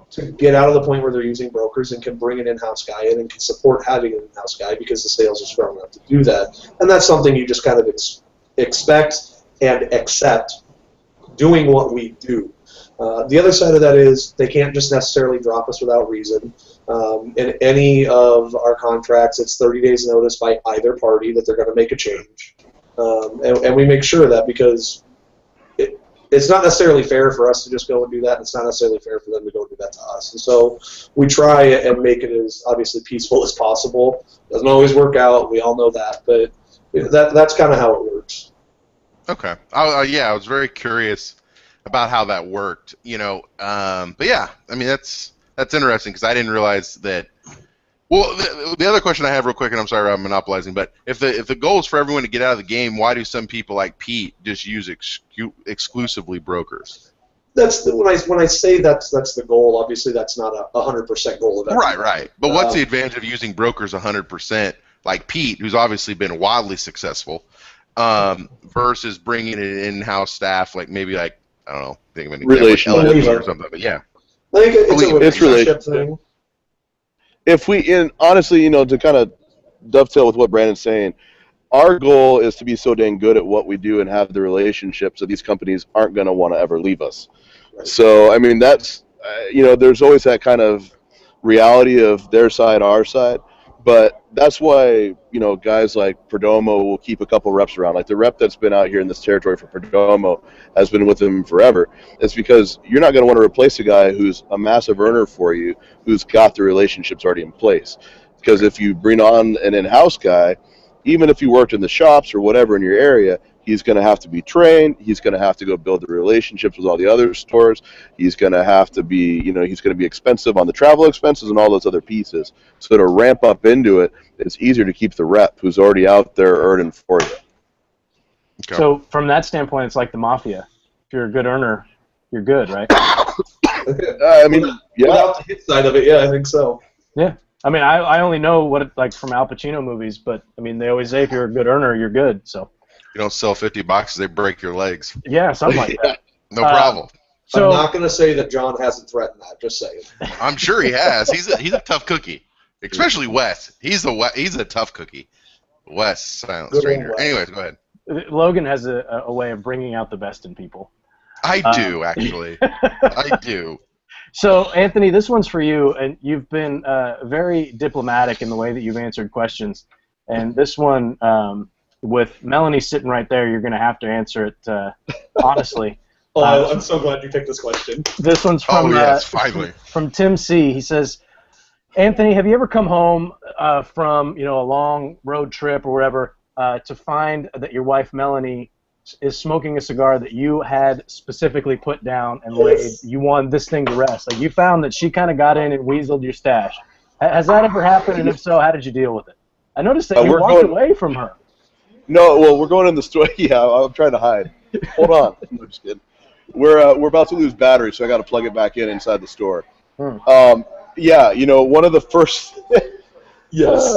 to get out of the point where they're using brokers and can bring an in-house guy in and can support having an in-house guy because the sales are strong enough to do that. And that's something you just kind of expect and accept doing what we do. The other side of that is they can't just necessarily drop us without reason. In any of our contracts, it's 30 days notice by either party that they're going to make a change. And we make sure of that because it's not necessarily fair for us to just go and do that, and it's not necessarily fair for them to go and do that to us. And so we try and make it as obviously peaceful as possible. Doesn't always work out. We all know that, but that's kind of how it works. Okay. Yeah, I was very curious about how that worked. But yeah, I mean that's interesting because I didn't realize that. Well, the other question I have real quick, and I'm sorry I'm monopolizing, but if the goal is for everyone to get out of the game, why do some people like Pete just use exclusively brokers? When I say that's the goal. Obviously, that's not a 100% goal of everyone. Right. But what's the advantage of using brokers 100%, like Pete, who's obviously been wildly successful, versus bringing in an in-house staff, like maybe I don't know, think of an example, like LLC or something. But yeah, I think it's relationship thing. Honestly, to kind of dovetail with what Brandon's saying, our goal is to be so dang good at what we do and have the relationships that these companies aren't going to want to ever leave us. Right. So, I mean, that's, there's always that kind of reality of their side, our side. But that's why, guys like Perdomo will keep a couple reps around. Like the rep that's been out here in this territory for Perdomo has been with him forever. It's because you're not going to want to replace a guy who's a massive earner for you, who's got the relationships already in place. Because if you bring on an in-house guy, even if you worked in the shops or whatever in your area, he's going to have to be trained. He's going to have to go build the relationships with all the other stores. He's going to have to be, he's going to be expensive on the travel expenses and all those other pieces. So to ramp up into it, it's easier to keep the rep who's already out there earning for you. Okay. So from that standpoint, it's like the mafia. If you're a good earner, you're good, right? I mean, yeah. Without the hit side of it, yeah, I think so. Yeah. I mean, I only know what it, like from Al Pacino movies, but I mean, they always say if you're a good earner, you're good. So you don't sell 50 boxes, they break your legs. Yeah, something like that. No problem. So, I'm not going to say that John hasn't threatened that. Just saying. I'm sure he has. He's a tough cookie, especially Wes. He's a tough cookie. Wes, silent stranger. Anyways, go ahead. Logan has a way of bringing out the best in people. I do, actually. I do. So, Anthony, this one's for you, and you've been very diplomatic in the way that you've answered questions. And this one, with Melanie sitting right there, you're going to have to answer it honestly. I'm so glad you picked this question. This one's from, finally. From Tim C. He says, Anthony, have you ever come home from a long road trip or whatever to find that your wife, Melanie, is smoking a cigar that you had specifically put down and laid, you wanted this thing to rest? Like, you found that she kind of got in and weaseled your stash. Has that ever happened, and if so, how did you deal with it? I noticed that you walked away from her. No, well, we're going in the store. Yeah, I'm trying to hide. Hold on. I'm just kidding. We're about to lose battery, so I got to plug it back in inside the store. Yeah, one of the first. Yes.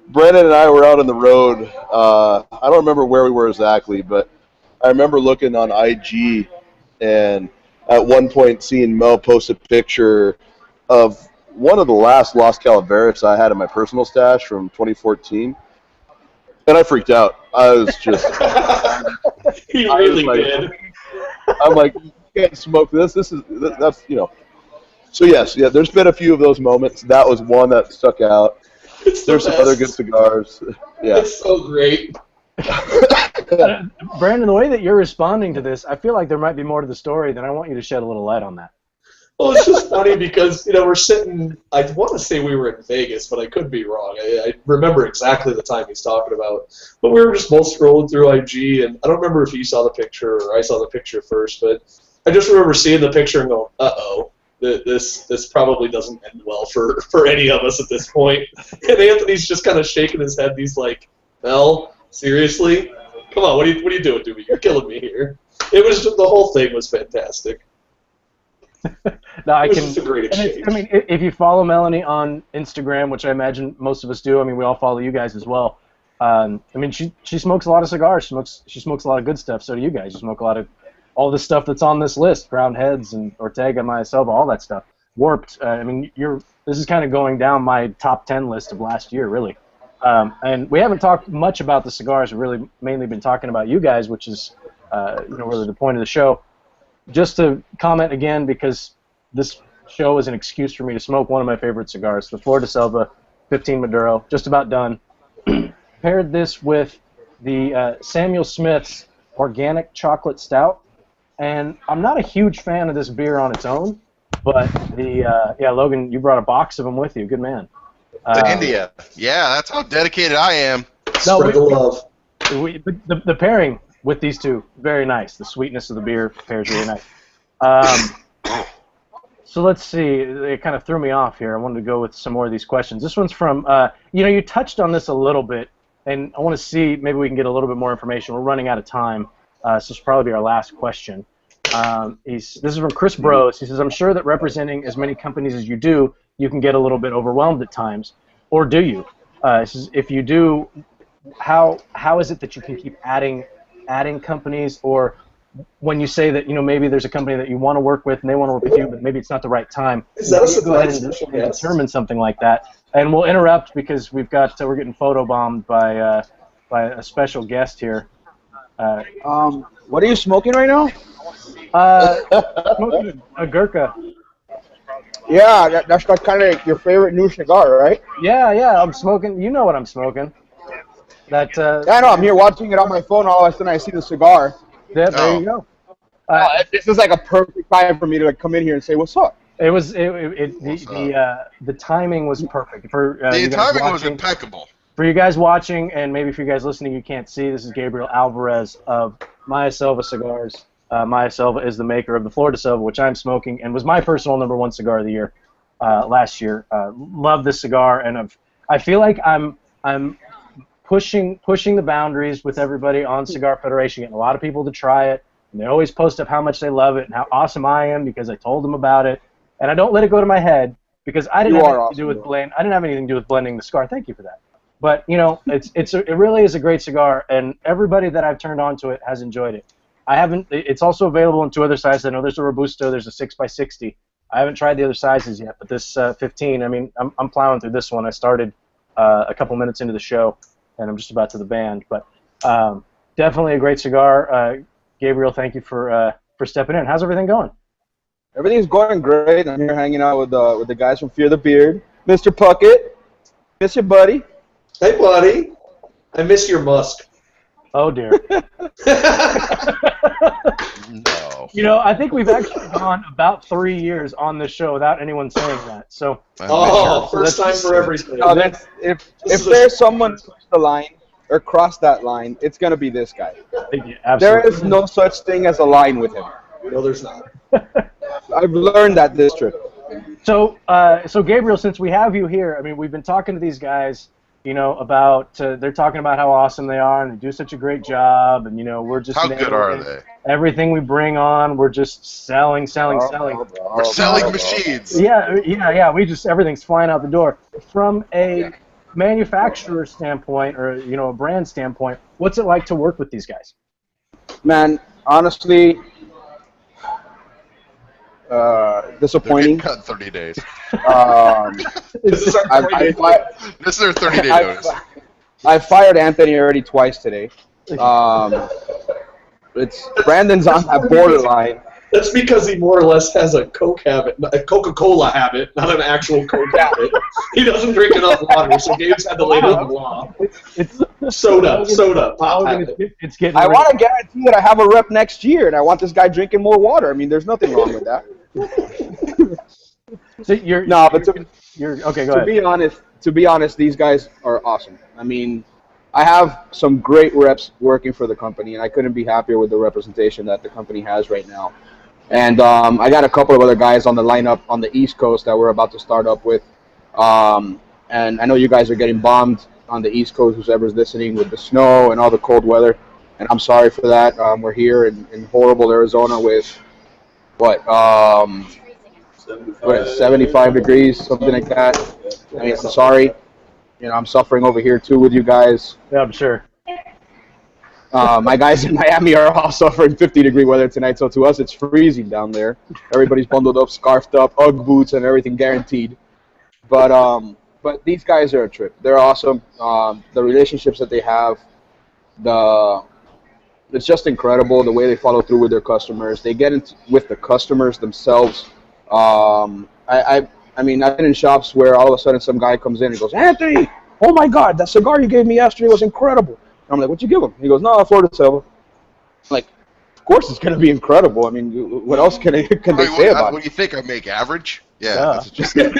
Brandon and I were out on the road. I don't remember where we were exactly, but I remember looking on IG and at one point seeing Mel post a picture of one of the last Los Calaveras I had in my personal stash from 2014. And I freaked out. I was just... He really did. I'm like, you can't smoke this. That's. So yes, there's been a few of those moments. That was one that stuck out. There's some other good cigars. Yeah. It's so great. Brandon, the way that you're responding to this, I feel like there might be more to the story, then I want you to shed a little light on that. Well, it's just funny because, we're sitting, I want to say we were in Vegas, but I could be wrong. I remember exactly the time he's talking about. But we were just both scrolling through IG, and I don't remember if he saw the picture or I saw the picture first, but I just remember seeing the picture and going, uh-oh. This probably doesn't end well for any of us at this point. And Anthony's just kind of shaking his head. He's like, Mel, seriously? Come on, what are you doing to me? You're killing me here. It was just, the whole thing was fantastic. No, it was just a great exchange. I mean, if you follow Melanie on Instagram, which I imagine most of us do, I mean, we all follow you guys as well. I mean, she smokes a lot of cigars. She smokes a lot of good stuff. So do you guys. You smoke a lot of all the stuff that's on this list, Ground Heads and Ortega, Mayaselva, all that stuff. Warped. I mean, this is kind of going down my top 10 list of last year, really. And we haven't talked much about the cigars. We've really mainly been talking about you guys, which is, really the point of the show. Just to comment again, because this show is an excuse for me to smoke one of my favorite cigars, the Flor de Selva 15 Maduro, just about done. Paired this with the Samuel Smith's Organic Chocolate Stout. And I'm not a huge fan of this beer on its own, but Logan, you brought a box of them with you. Good man. To India. Yeah, that's how dedicated I am. Spread the love. The pairing, with these two. Very nice. The sweetness of the beer pairs really nice. So let's see. It kind of threw me off here. I wanted to go with some more of these questions. This one's from, you touched on this a little bit, and I want to see maybe we can get a little bit more information. We're running out of time, so this will probably be our last question. This is from Chris Bros. He says, I'm sure that representing as many companies as you do, you can get a little bit overwhelmed at times. Or do you? If you do, how is it that you can keep adding companies? Or when you say that maybe there's a company that you want to work with and they want to work with you, but maybe it's not the right time. Is that a surprise? Go ahead and determine something like that. And we'll interrupt because we're getting photobombed by a special guest here. What are you smoking right now? Smoking a Gurkha. Yeah, that's kind of your favorite new cigar, right? Yeah, I'm smoking. You know what I'm smoking. Yeah, I know. I'm here watching it on my phone. All of a sudden, I see the cigar. Yeah, there you go. This is like a perfect time for me to come in here and say, "What's up?" The timing was perfect. The timing was impeccable. For you guys watching, and maybe for you guys listening, you can't see. This is Gabriel Alvarez of Maya Selva Cigars. Maya Selva is the maker of the Florida Selva, which I'm smoking, and was my personal #1 cigar of the year last year. Love this cigar, and I feel like I'm pushing the boundaries with everybody on Cigar Federation, getting a lot of people to try it, and they always post up how much they love it and how awesome I am because I told them about it, and I don't let it go to my head because I didn't have anything to do with blend. I didn't have anything to do with blending the cigar. Thank you for that. But it really is a great cigar, and everybody that I've turned on to it has enjoyed it. It's also available in 2 other sizes. I know there's a Robusto, there's a 6x60. I haven't tried the other sizes yet, but this 15, I mean, I'm plowing through this one. I started a couple minutes into the show, and I'm just about to the band. But definitely a great cigar. Gabriel, thank you for stepping in. How's everything going? Everything's going great. I'm here hanging out with the guys from Fear the Beard. Mr. Puckett, miss you, buddy. Hey, buddy. I miss your musk. Oh, dear. No. I think we've actually gone about 3 years on this show without anyone saying that. So. First time for everything. No, if there's someone crossed the line or crossed that line, it's gonna be this guy. Absolutely. There is no such thing as a line with him. No, there's not. I've learned that this trip. So Gabriel, since we have you here, I mean, we've been talking to these guys. About they're talking about how awesome they are and they do such a great job, and we're just how good are they? Everything we bring on, we're just selling. We're selling machines. Yeah. We just everything's flying out the door. From a manufacturer standpoint, or a brand standpoint, what's it like to work with these guys? Man, honestly, disappointing. They're cut 30 days. This is their 30-day notice. I fired Anthony already twice today. Brandon's on that borderline. That's because he more or less has a Coca-Cola habit, not an actual Coke habit. He doesn't drink enough water, so Gabe's had to lay down the law. It's soda, pop habit. I want to guarantee that I have a rep next year, and I want this guy drinking more water. I mean, there's nothing wrong with that. So okay, go ahead. To be honest, these guys are awesome. I mean, I have some great reps working for the company, and I couldn't be happier with the representation that the company has right now. And I got a couple of other guys on the lineup on the East Coast that we're about to start up with. And I know you guys are getting bombed on the East Coast, whoever's listening, with the snow and all the cold weather. And I'm sorry for that. We're here in horrible Arizona with, 75 degrees, something like that. I mean, I'm sorry. I'm suffering over here, too, with you guys. Yeah, I'm sure. My guys in Miami are all suffering 50-degree weather tonight, so to us it's freezing down there. Everybody's bundled up, scarfed up, Ugg boots and everything guaranteed. But these guys are a trip. They're awesome. The relationships that they have, it's just incredible the way they follow through with their customers. They get into with the customers themselves. I mean, I've been in shops where all of a sudden some guy comes in and goes, "Anthony, oh my God, that cigar you gave me yesterday was incredible." I'm like, "What'd you give him?" He goes, "No, Florida Selva." I'm like, of course it's going to be incredible. I mean, what else can they say about it? What do you think? I make average? Yeah. That's what you said.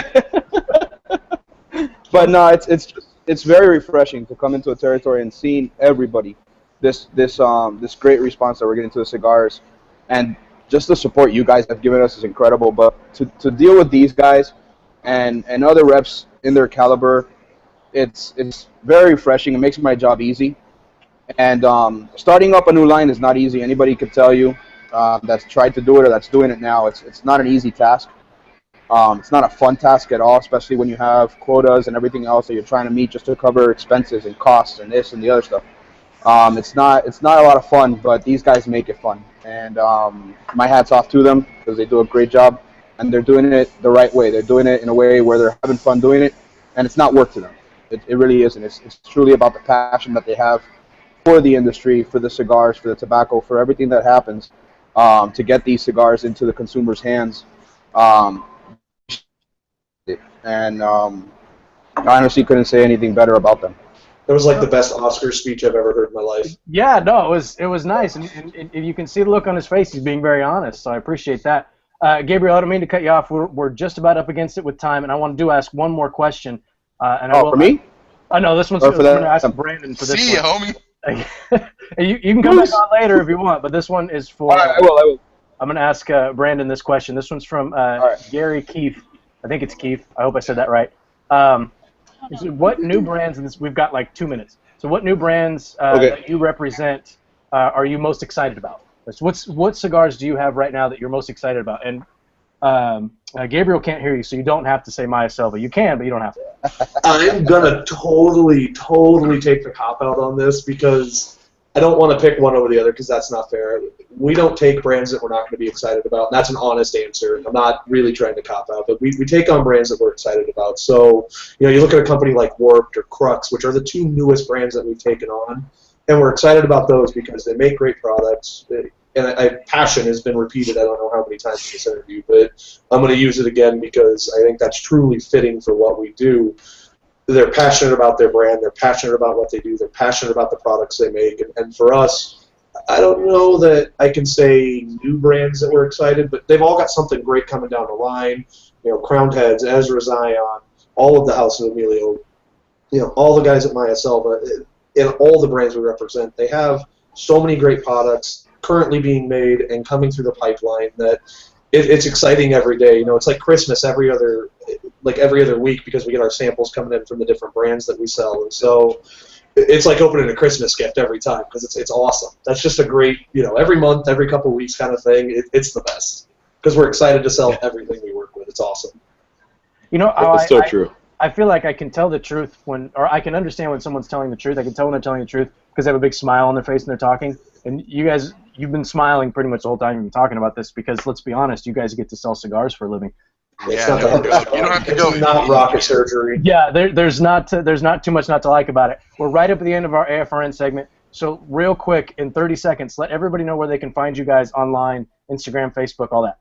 But no, it's very refreshing to come into a territory and seeing everybody this great response that we're getting to the cigars, and just the support you guys have given us is incredible. But to deal with these guys and other reps in their caliber, it's very refreshing. It makes my job easy. And starting up a new line is not easy. Anybody could tell you that's tried to do it or that's doing it now. It's not an easy task. It's not a fun task at all, especially when you have quotas and everything else that you're trying to meet just to cover expenses and costs and this and the other stuff. It's not a lot of fun, but these guys make it fun. And my hat's off to them because they do a great job, and they're doing it the right way. They're doing it in a way where they're having fun doing it, and it's not work to them. It really isn't. It's truly about the passion that they have for the industry, for the cigars, for the tobacco, for everything that happens to get these cigars into the consumer's hands. And I honestly couldn't say anything better about them. That was like the best Oscar speech I've ever heard in my life. Yeah, no, it was nice, and you can see the look on his face. He's being very honest, so I appreciate that. Gabriel, I don't mean to cut you off. We're just about up against it with time, and I want to ask one more question. For me? No, this one's. I'm going to ask Brandon for this one. See you, homie. you can come back on later if you want, but this one is for. All right, I will. I'm going to ask Brandon this question. This one's from Gary Keefe. I think it's Keefe. I hope I said that right. What new brands, and we've got like 2 minutes, so what new brands that you represent are you most excited about? What cigars do you have right now that you're most excited about? And Gabriel can't hear you, so you don't have to say Maya Selva. You can, but you don't have to. I'm going to totally take the cop-out on this because I don't want to pick one over the other because that's not fair. We don't take brands that we're not going to be excited about, and that's an honest answer. I'm not really trying to cop out, but we take on brands that we're excited about. So, you know, you look at a company like Warped or Crux, which are the two newest brands that we've taken on, and we're excited about those because they make great products. And passion has been repeated I don't know how many times in this interview, but I'm going to use it again because I think that's truly fitting for what we do. They're passionate about their brand. They're passionate about what they do. They're passionate about the products they make. And for us, I don't know that I can say new brands that we're excited, but they've all got something great coming down the line. You know, Crowned Heads, Ezra Zion, all of the House of Emilio, you know, all the guys at Maya Selva, and all the brands we represent. They have so many great products currently being made and coming through the pipeline that it's exciting every day. You know, it's like Christmas every other week because we get our samples coming in from the different brands that we sell, and so it's like opening a Christmas gift every time because it's awesome. That's just a great, you know, every month, every couple of weeks kind of thing. It's the best because we're excited to sell everything we work with. It's awesome. You know, It's so true. I feel like I can tell the truth or I can understand when someone's telling the truth. I can tell when they're telling the truth because they have a big smile on their face and they're talking. And you guys, you've been smiling pretty much the whole time you've been talking about this because let's be honest, you guys get to sell cigars for a living. Yeah, you don't have to go. It's not rocket surgery. Yeah, there's not too much not to like about it. We're right up at the end of our AFRN segment, so real quick, in 30 seconds, let everybody know where they can find you guys online, Instagram, Facebook, all that.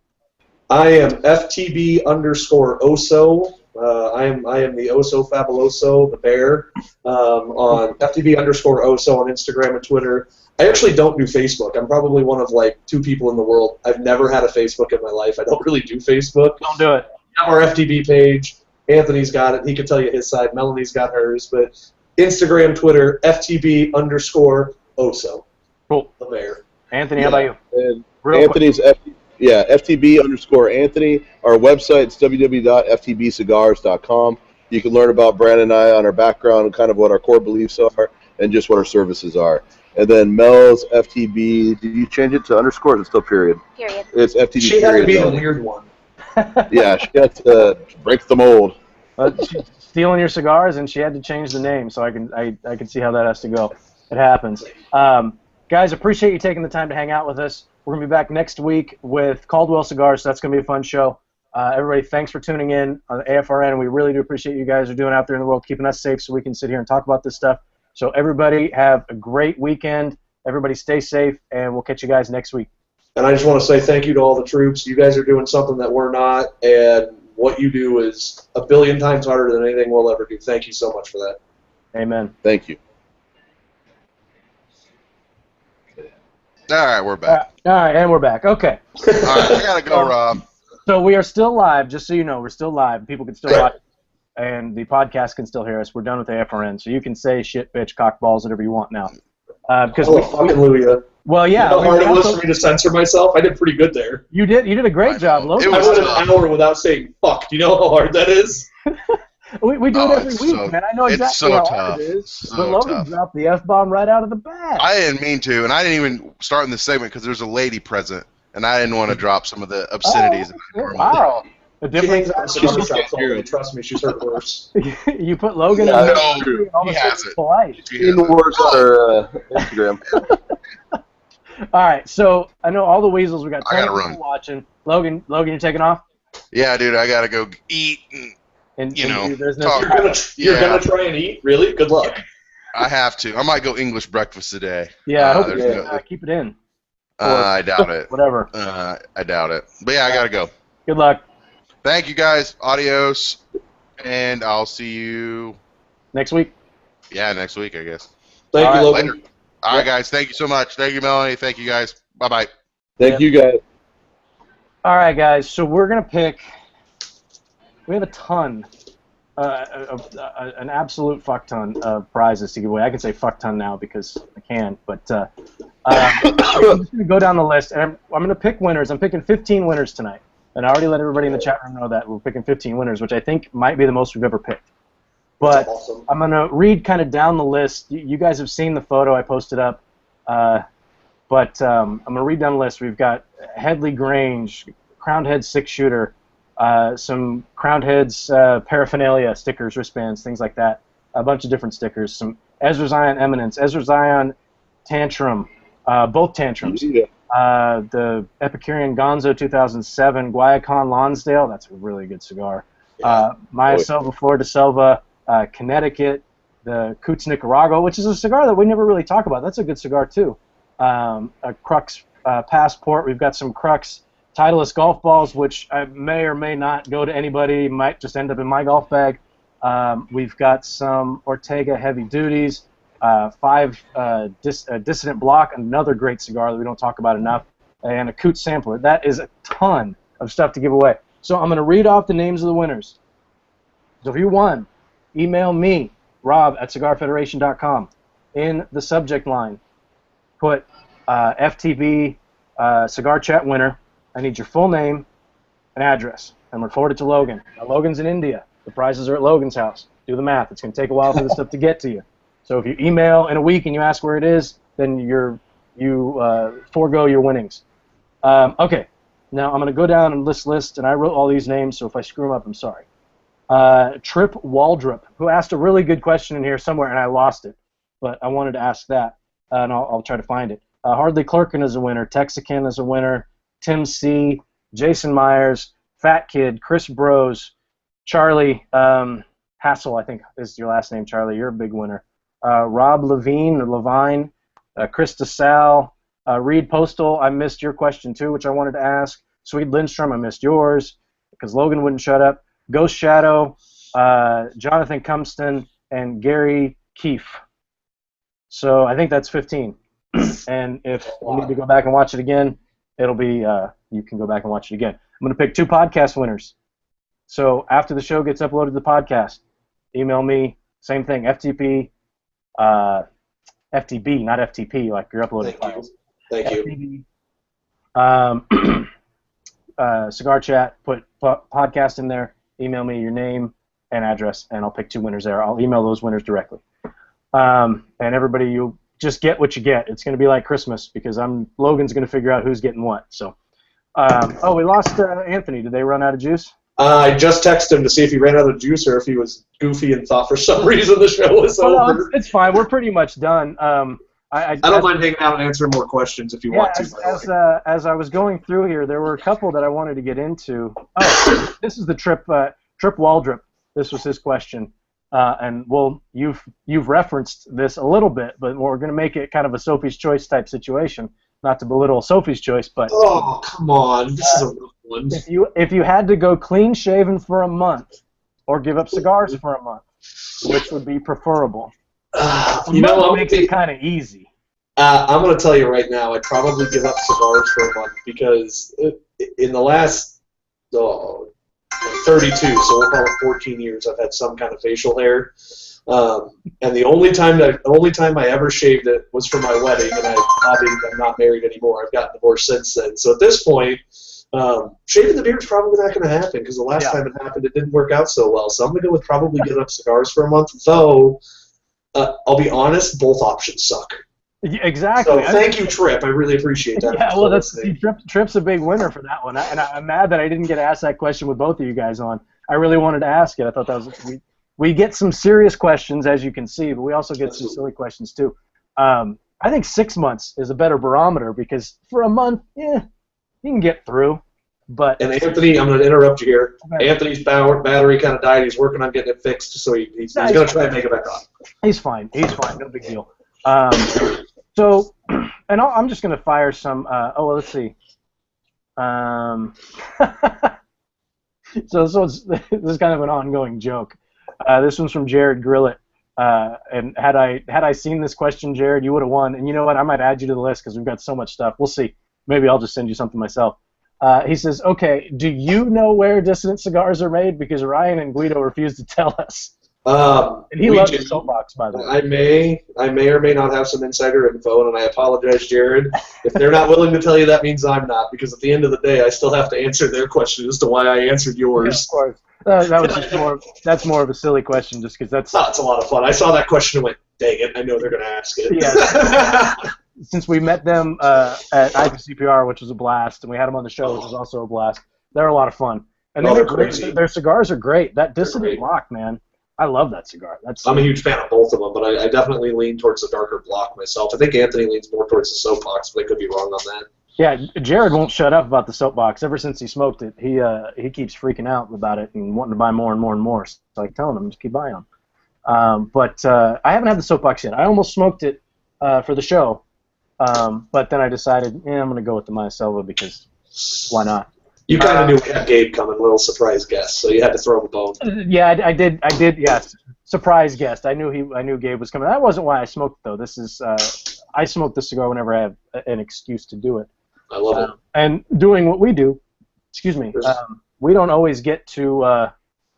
I am FTB_Oso. I am the Oso Fabuloso, the bear, on FTB_Oso on Instagram and Twitter. I actually don't do Facebook. I'm probably one of like 2 people in the world. I've never had a Facebook in my life. I don't really do Facebook. Don't do it. Our FTB page. Anthony's got it. He can tell you his side. Melanie's got hers. But Instagram, Twitter, FTB_Oso. Cool. The bear. Anthony, how about you? And Real Anthony's FTB_Anthony. Our website's www.ftbcigars.com. You can learn about Brandon and I on our background and kind of what our core beliefs are and just what our services are. And then Mel's FTB, did you change it to underscore or is it still period? Period. It's FTB She period. had to be the weird one. Yeah, she had to break the mold. She's stealing your cigars, and she had to change the name, so I can see how that has to go. It happens. Guys, appreciate you taking the time to hang out with us. We're going to be back next week with Caldwell Cigars, so that's going to be a fun show. Everybody, thanks for tuning in on the AFRN. We really do appreciate you guys are doing out there in the world, keeping us safe so we can sit here and talk about this stuff. So everybody have a great weekend. Everybody stay safe, and we'll catch you guys next week. And I just want to say thank you to all the troops. You guys are doing something that we're not, and what you do is a billion times harder than anything we'll ever do. Thank you so much for that. Amen. Thank you. All right, we're back. All right, and we're back. Okay. All right, I gotta go, Rob. So we are still live, just so you know. We're still live. People can still watch, and the podcast can still hear us. We're done with the AFRN, so you can say shit, bitch, cock, balls, whatever you want now. Because we fucking Louia. Well, yeah. You know how hard it was for me to censor myself? I did pretty good there. You did a great job, Logan. I went an hour without saying fuck. Do you know how hard that is? we do it every week, man. I know exactly how hard it is. But Logan dropped the F-bomb right out of the bat. I didn't mean to, and I didn't even start in this segment because there's a lady present, and I didn't want to drop some of the obscenities. Wow. The difference trust me, she's heard worse. You put Logan in the all of a sudden it's polite. Seen worse on her Instagram. All right, so I know all the weasels. We got 20 people watching. Logan, you're taking off? Yeah, dude, I gotta go eat and You're gonna try and eat? Really? Good luck. I have to. I might go English breakfast today. Yeah, I hope keep it in. I doubt it. Whatever. I doubt it. But yeah, I gotta go. Good luck. Thank you guys. Adios. And I'll see you next week. Yeah, next week, I guess. Thank you, Logan. Later. All right, guys. Thank you so much. Thank you, Melanie. Thank you, guys. Bye-bye. Thank you, guys. All right, guys. So we're going to pick – we have a ton, an absolute fuck ton of prizes to give away. I can say fuck ton now because I can. But I'm just going to go down the list, and I'm going to pick winners. I'm picking 15 winners tonight. And I already let everybody in the chat room know that we're picking 15 winners, which I think might be the most we've ever picked. But awesome. I'm going to read kind of down the list. You guys have seen the photo I posted up. But I'm going to read down the list. We've got Headley Grange, Crowned Heads 6-shooter, some Crowned Heads paraphernalia, stickers, wristbands, things like that. A bunch of different stickers. Some Ezra Zion Eminence, Ezra Zion Tantrum, both Tantrums. Yeah. The Epicurean Gonzo 2007, Guayacon Lonsdale, that's a really good cigar. Maya Selva, Florida Selva, Connecticut, the Coots Nicaragua, which is a cigar that we never really talk about. That's a good cigar too. A Crux Passport. We've got some Crux Titleist golf balls, which I may or may not go to anybody. Might just end up in my golf bag. We've got some Ortega Heavy Duties. 5 Dissident Block, another great cigar that we don't talk about enough, and a Coots sampler. That is a ton of stuff to give away. So I'm going to read off the names of the winners. So if you won, email me, rob@cigarfederation.com. In the subject line, put FTB Cigar Chat winner. I need your full name and address. I'm going to forward it to Logan. Now, Logan's in India. The prizes are at Logan's house. Do the math. It's going to take a while for this stuff to get to you. So if you email in a week and you ask where it is, then you forego your winnings. Okay, now I'm going to go down and list, and I wrote all these names, so if I screw them up, I'm sorry. Trip Waldrop, who asked a really good question in here somewhere, and I lost it, but I wanted to ask that, and I'll try to find it. Hardly Clerkin is a winner, Texican is a winner, Tim C., Jason Myers, Fat Kid, Chris Bros, Charlie Hassel, I think is your last name, Charlie. You're a big winner. Rob Levine, Chris DeSalle, Reed Postal, I missed your question too, which I wanted to ask. Swede Lindstrom, I missed yours because Logan wouldn't shut up. Ghost Shadow, Jonathan Cumston, and Gary Keefe. So I think that's 15. And if you need to go back and watch it again, it'll be, you can go back and watch it again. I'm going to pick 2 podcast winners. So after the show gets uploaded to the podcast, email me, same thing, FTP, FTB, not FTP, like you're uploading files. Thank you. Cigar Chat, put podcast in there, email me your name and address, and I'll pick 2 winners there. I'll email those winners directly. And everybody, you just get what you get. It's going to be like Christmas because Logan's going to figure out who's getting what. So, oh, we lost Anthony. Did they run out of juice? I just texted him to see if he ran out of juice or if he was goofy and thought for some reason the show was over. No, it's fine. We're pretty much done. I don't mind hanging out and answering more questions if you want to. As I was going through here, there were a couple that I wanted to get into. Oh, this is the Trip Waldrop. This was his question. And you've referenced this a little bit, but we're going to make it kind of a Sophie's Choice type situation. Not to belittle Sophie's Choice, but oh, come on, this is a rough one. If you had to go clean shaven for a month, or give up cigars for a month, which would be preferable? Makes it kind of easy. I'm going to tell you right now, I'd probably give up cigars for a month because in the last 32, so we'll call it 14 years, I've had some kind of facial hair. And the only time I ever shaved it was for my wedding, and I'm not married anymore. I've gotten divorced since then. So at this point, shaving the beard is probably not going to happen because the last time it happened, it didn't work out so well. So I'm going to go with probably giving up cigars for a month, though I'll be honest, both options suck. Exactly. So thank you, Trip. I really appreciate that. Yeah, well, Trip's a big winner for that one. And I'm mad that I didn't get asked that question with both of you guys on. I really wanted to ask it. I thought that was we get some serious questions, as you can see, but we also get some silly questions too. I think 6 months is a better barometer because for a month, you can get through. But and Anthony, I'm going to interrupt you here. Okay. Anthony's battery kind of died. He's working on getting it fixed, so he's going to try and make it back on. He's fine. He's fine. No big deal. So, and I'm just going to fire some. Let's see. So this is kind of an ongoing joke. This one's from Jared Grillett. And had I seen this question, Jared, you would have won. And you know what? I might add you to the list because we've got so much stuff. We'll see. Maybe I'll just send you something myself. He says, okay, do you know where Dissident cigars are made? Because Ryan and Guido refused to tell us. And he loves the soapbox, by the way. I may or may not have some insider info, and I apologize, Jared. If they're not willing to tell you, that means I'm not, because at the end of the day, I still have to answer their question as to why I answered yours. Yeah, of course. That was just that's more of a silly question, just because that's... Oh, it's a lot of fun. I saw that question and went, dang it, I know they're going to ask it. Yeah. Since we met them at IPCPR, which was a blast, and we had them on the show, which was also a blast, they're a lot of fun. And their cigars are great. That Dissident Block, man, I love that cigar. I'm a huge fan of both of them, but I definitely lean towards the darker block myself. I think Anthony leans more towards the soapbox, but I could be wrong on that. Yeah, Jared won't shut up about the soapbox. Ever since he smoked it, he keeps freaking out about it and wanting to buy more and more and more. So I keep telling him, just keep buying them. But I haven't had the soapbox yet. I almost smoked it for the show. But then I decided, I'm going to go with the Maya Selva because why not? You kind of knew we had Gabe coming, little surprise guest, so you had to throw him a bone. Yeah, I did. Yes, surprise guest. I knew Gabe was coming. That wasn't why I smoked though. This is I smoke this cigar whenever I have an excuse to do it. I love it. And doing what we do, we don't always get to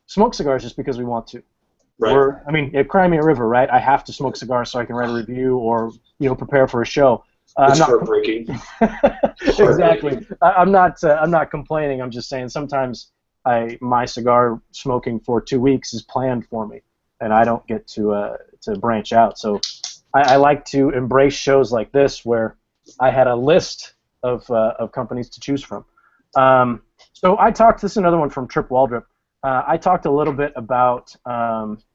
smoke cigars just because we want to. Right. At Crimea River, right? I have to smoke cigars so I can write a review or prepare for a show. It's heartbreaking. Exactly. I'm not complaining. I'm just saying sometimes my cigar smoking for 2 weeks is planned for me, and I don't get to branch out. So I like to embrace shows like this where I had a list of companies to choose from. So I talked. This is another one from Trip Waldrop. I talked a little bit about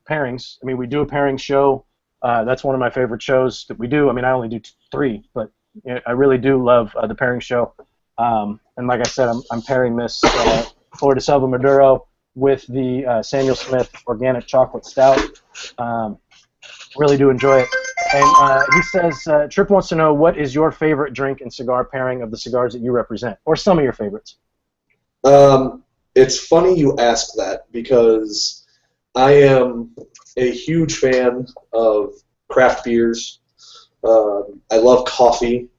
pairings. We do a pairing show. That's one of my favorite shows that we do. I only do 3, but I really do love the pairing show. And like I said, I'm pairing this Florida Selva Maduro with the Samuel Smith Organic Chocolate Stout. Really do enjoy it. And he says, Trip wants to know, what is your favorite drink and cigar pairing of the cigars that you represent, or some of your favorites? It's funny you ask that because I am a huge fan of craft beers. I love coffee.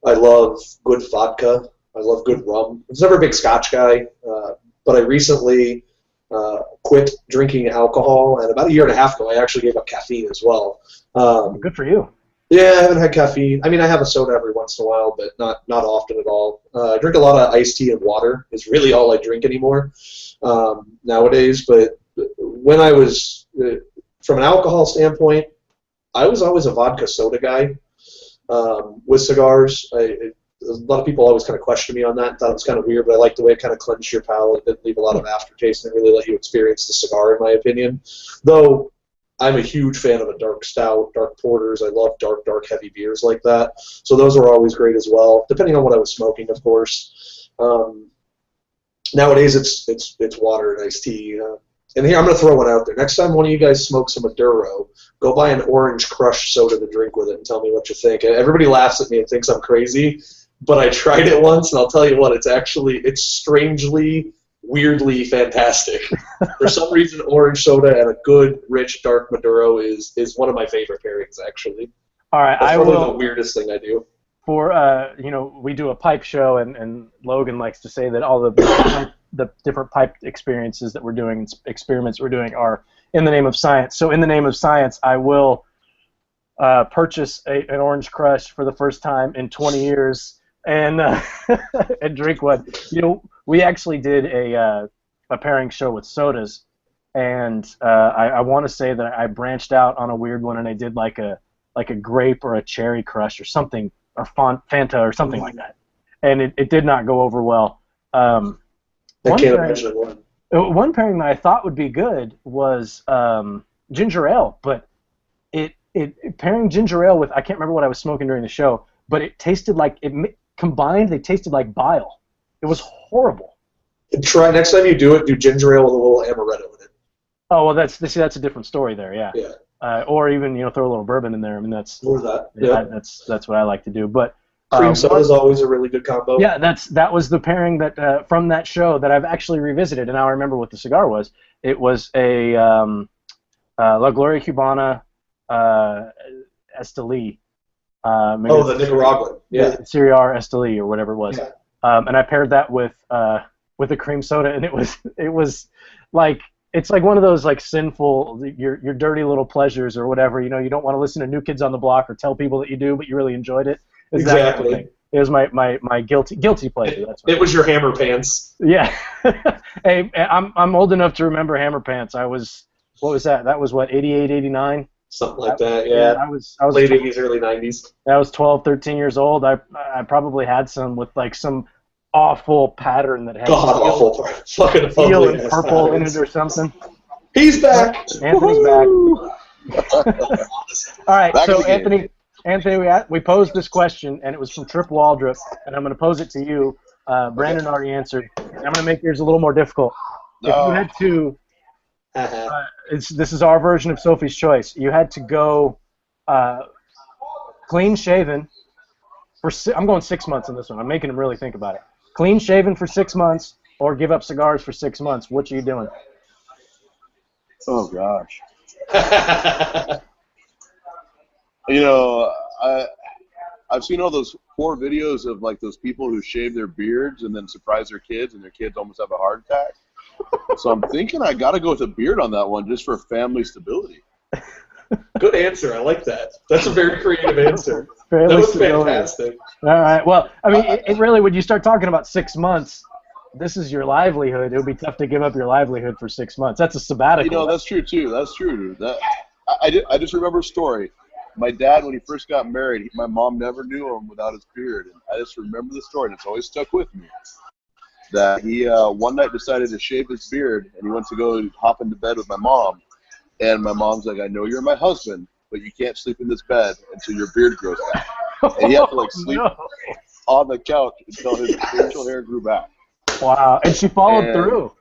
I love good vodka. I love good rum. I was never a big Scotch guy, but I recently quit drinking alcohol, and about a year and a half ago I actually gave up caffeine as well. Good for you. Yeah, I haven't had caffeine. I have a soda every once in a while, but not often at all. I drink a lot of iced tea and water is really all I drink anymore nowadays, but when I was, from an alcohol standpoint, I was always a vodka soda guy with cigars. A lot of people always kind of questioned me on that and thought it was kind of weird, but I liked the way it kind of cleansed your palate. It didn't leave a lot of aftertaste and really let you experience the cigar, in my opinion. Though I'm a huge fan of a dark stout, dark porters. I love dark, heavy beers like that. So those are always great as well, depending on what I was smoking, of course. Nowadays it's water and iced tea. And here, I'm going to throw one out there. Next time one of you guys smokes a Maduro, go buy an Orange Crush soda to drink with it and tell me what you think. Everybody laughs at me and thinks I'm crazy, but I tried it once, and I'll tell you what, it's strangely, weirdly fantastic. For some reason, orange soda and a good, rich, dark Maduro is one of my favorite pairings, actually. All right, That's probably the weirdest thing I do. For we do a pipe show, and Logan likes to say that all the the different pipe experiences that we're doing, experiments we're doing, are in the name of science. So in the name of science, I will purchase an Orange Crush for the first time in 20 years and and drink one. You know, we actually did a pairing show with sodas, and I want to say that I branched out on a weird one, and I did like a grape or a cherry crush or something, or Fanta or something like that, and it did not go over well. I can't imagine one. One pairing that I thought would be good was ginger ale, but pairing ginger ale with, I can't remember what I was smoking during the show, but it tasted like, combined, they tasted like bile. It was horrible. Try next time you do it, do ginger ale with a little amaretto in it. Oh, well, that's a different story there, yeah. Yeah. Or even, throw a little bourbon in there. I mean, that's Or that. Yeah. That's what I like to do. But cream soda is always a really good combo. Yeah, that was the pairing that from that show that I've actually revisited, and now I remember what the cigar was. It was a La Gloria Cubana Esteli. The Nicaraguan. Yeah. Cigar Esteli or whatever it was. Yeah. And I paired that with a cream soda, and it was like, it's like one of those like sinful, your dirty little pleasures or whatever. You don't want to listen to New Kids on the Block or tell people that you do, but you really enjoyed it. Exactly. It was my guilty pleasure. That's what it was your Hammer Pants. Yeah. Hey, I'm old enough to remember Hammer Pants. What was that? That was what, 88, 89? Something like that, yeah. I was late 80s, early 90s. I was 12, 13 years old. I probably had some with like some awful pattern that had awful, fucking teal ugly and purple in it or something. He's back. Anthony's back. All right, Back so again. Anthony, we posed this question, and it was from Trip Waldrop, and I'm going to pose it to you. Brandon already answered. I'm going to make yours a little more difficult. If you had to, this is our version of Sophie's Choice. You had to go clean shaven for. I'm going 6 months in this one. I'm making him really think about it. Clean shaven for 6 months, or give up cigars for 6 months. What are you doing? Oh gosh. I've seen all those poor videos of like those people who shave their beards and then surprise their kids, and their kids almost have a heart attack. So I'm thinking I got to go with a beard on that one just for family stability. Good answer. I like that. That's a very creative answer. That was fantastic. All right. Well, I mean, it really, when you start talking about 6 months, this is your livelihood. It would be tough to give up your livelihood for 6 months. That's a sabbatical. That's true too. That's true. I just remember a story. My dad, when he first got married, my mom never knew him without his beard. And I just remember the story, and it's always stuck with me. That he one night decided to shave his beard, and he went to go hop into bed with my mom. And my mom's like, I know you're my husband, but you can't sleep in this bed until your beard grows back. And he had to like sleep on the couch until his facial hair grew back. Wow. And she followed through.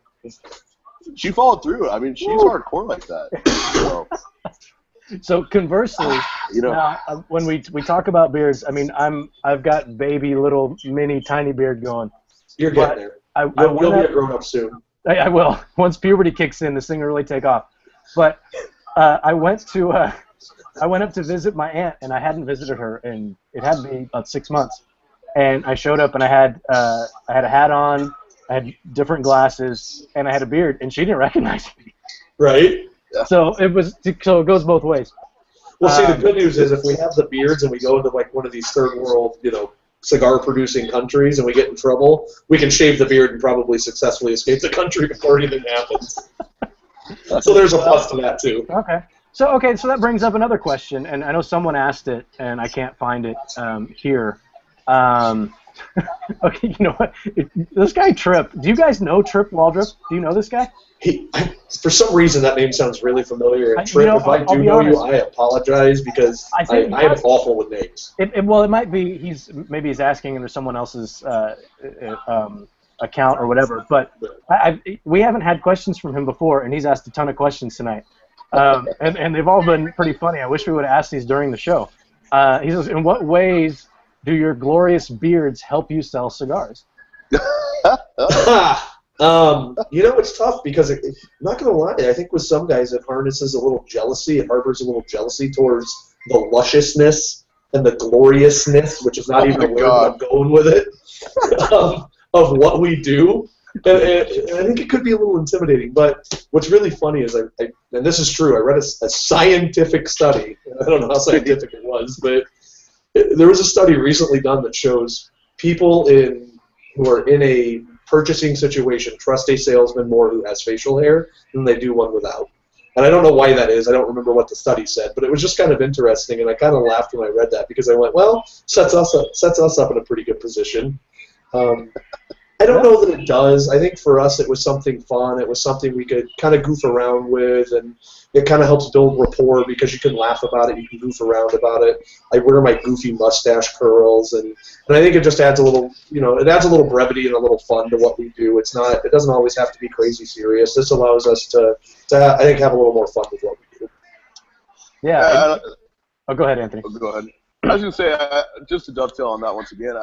She followed through. I mean, she's hardcore like that. So conversely, when we talk about beards, I mean, I've got baby little mini tiny beard going. You're getting there. You'll be a grown up soon. I will. Once puberty kicks in, this thing will really take off. But I went up to visit my aunt, and I hadn't visited her, and it had been about 6 months. And I showed up, and I had a hat on, I had different glasses, and I had a beard, and she didn't recognize me. Right. So it goes both ways. Well, see, the good news is if we have the beards and we go into like one of these third world, cigar producing countries, and we get in trouble, we can shave the beard and probably successfully escape the country before anything happens. So there's a plus to that too. Okay. So that brings up another question, and I know someone asked it, and I can't find it here. Okay, you know what? This guy Trip. Do you guys know Trip Waldrop? Do you know this guy? For some reason, that name sounds really familiar. And Trip, if I do know you, I apologize because I am awful with names. Well, it might be he's asking under someone else's account or whatever. But we haven't had questions from him before, and he's asked a ton of questions tonight, and they've all been pretty funny. I wish we would have asked these during the show. He says, "In what ways do your glorious beards help you sell cigars?" It's tough because I'm not going to lie. I think with some guys it harnesses a little jealousy. It harbors a little jealousy towards the lusciousness and the gloriousness, which is not even a word I'm going with it, of what we do. And I think it could be a little intimidating, but what's really funny is, and this is true, I read a scientific study. I don't know how scientific it was, but there was a study recently done that shows people who are in a purchasing situation trust a salesman more who has facial hair than they do one without. And I don't know why that is. I don't remember what the study said, but it was just kind of interesting, and I kind of laughed when I read that because I went, well, sets us up in a pretty good position. I don't know that it does. I think for us it was something fun. It was something we could kind of goof around with, and it kind of helps build rapport because you can laugh about it, you can goof around about it. I wear my goofy mustache curls, and I think it just adds a little, it adds a little brevity and a little fun to what we do. It doesn't always have to be crazy serious. This allows us to I think, have a little more fun with what we do. Yeah. Go ahead, Anthony. Go ahead. I was going to say, just to dovetail on that once again,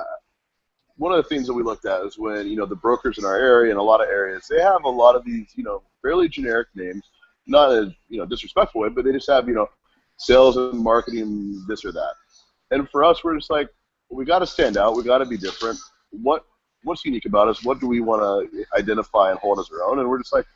one of the things that we looked at is when, the brokers in our area and a lot of areas, they have a lot of these, fairly generic names, not as, disrespectful way, but they just have, sales and marketing, this or that. And for us, we're just like, we got to stand out. We got to be different. What's unique about us? What do we want to identify and hold as our own? And we're just like,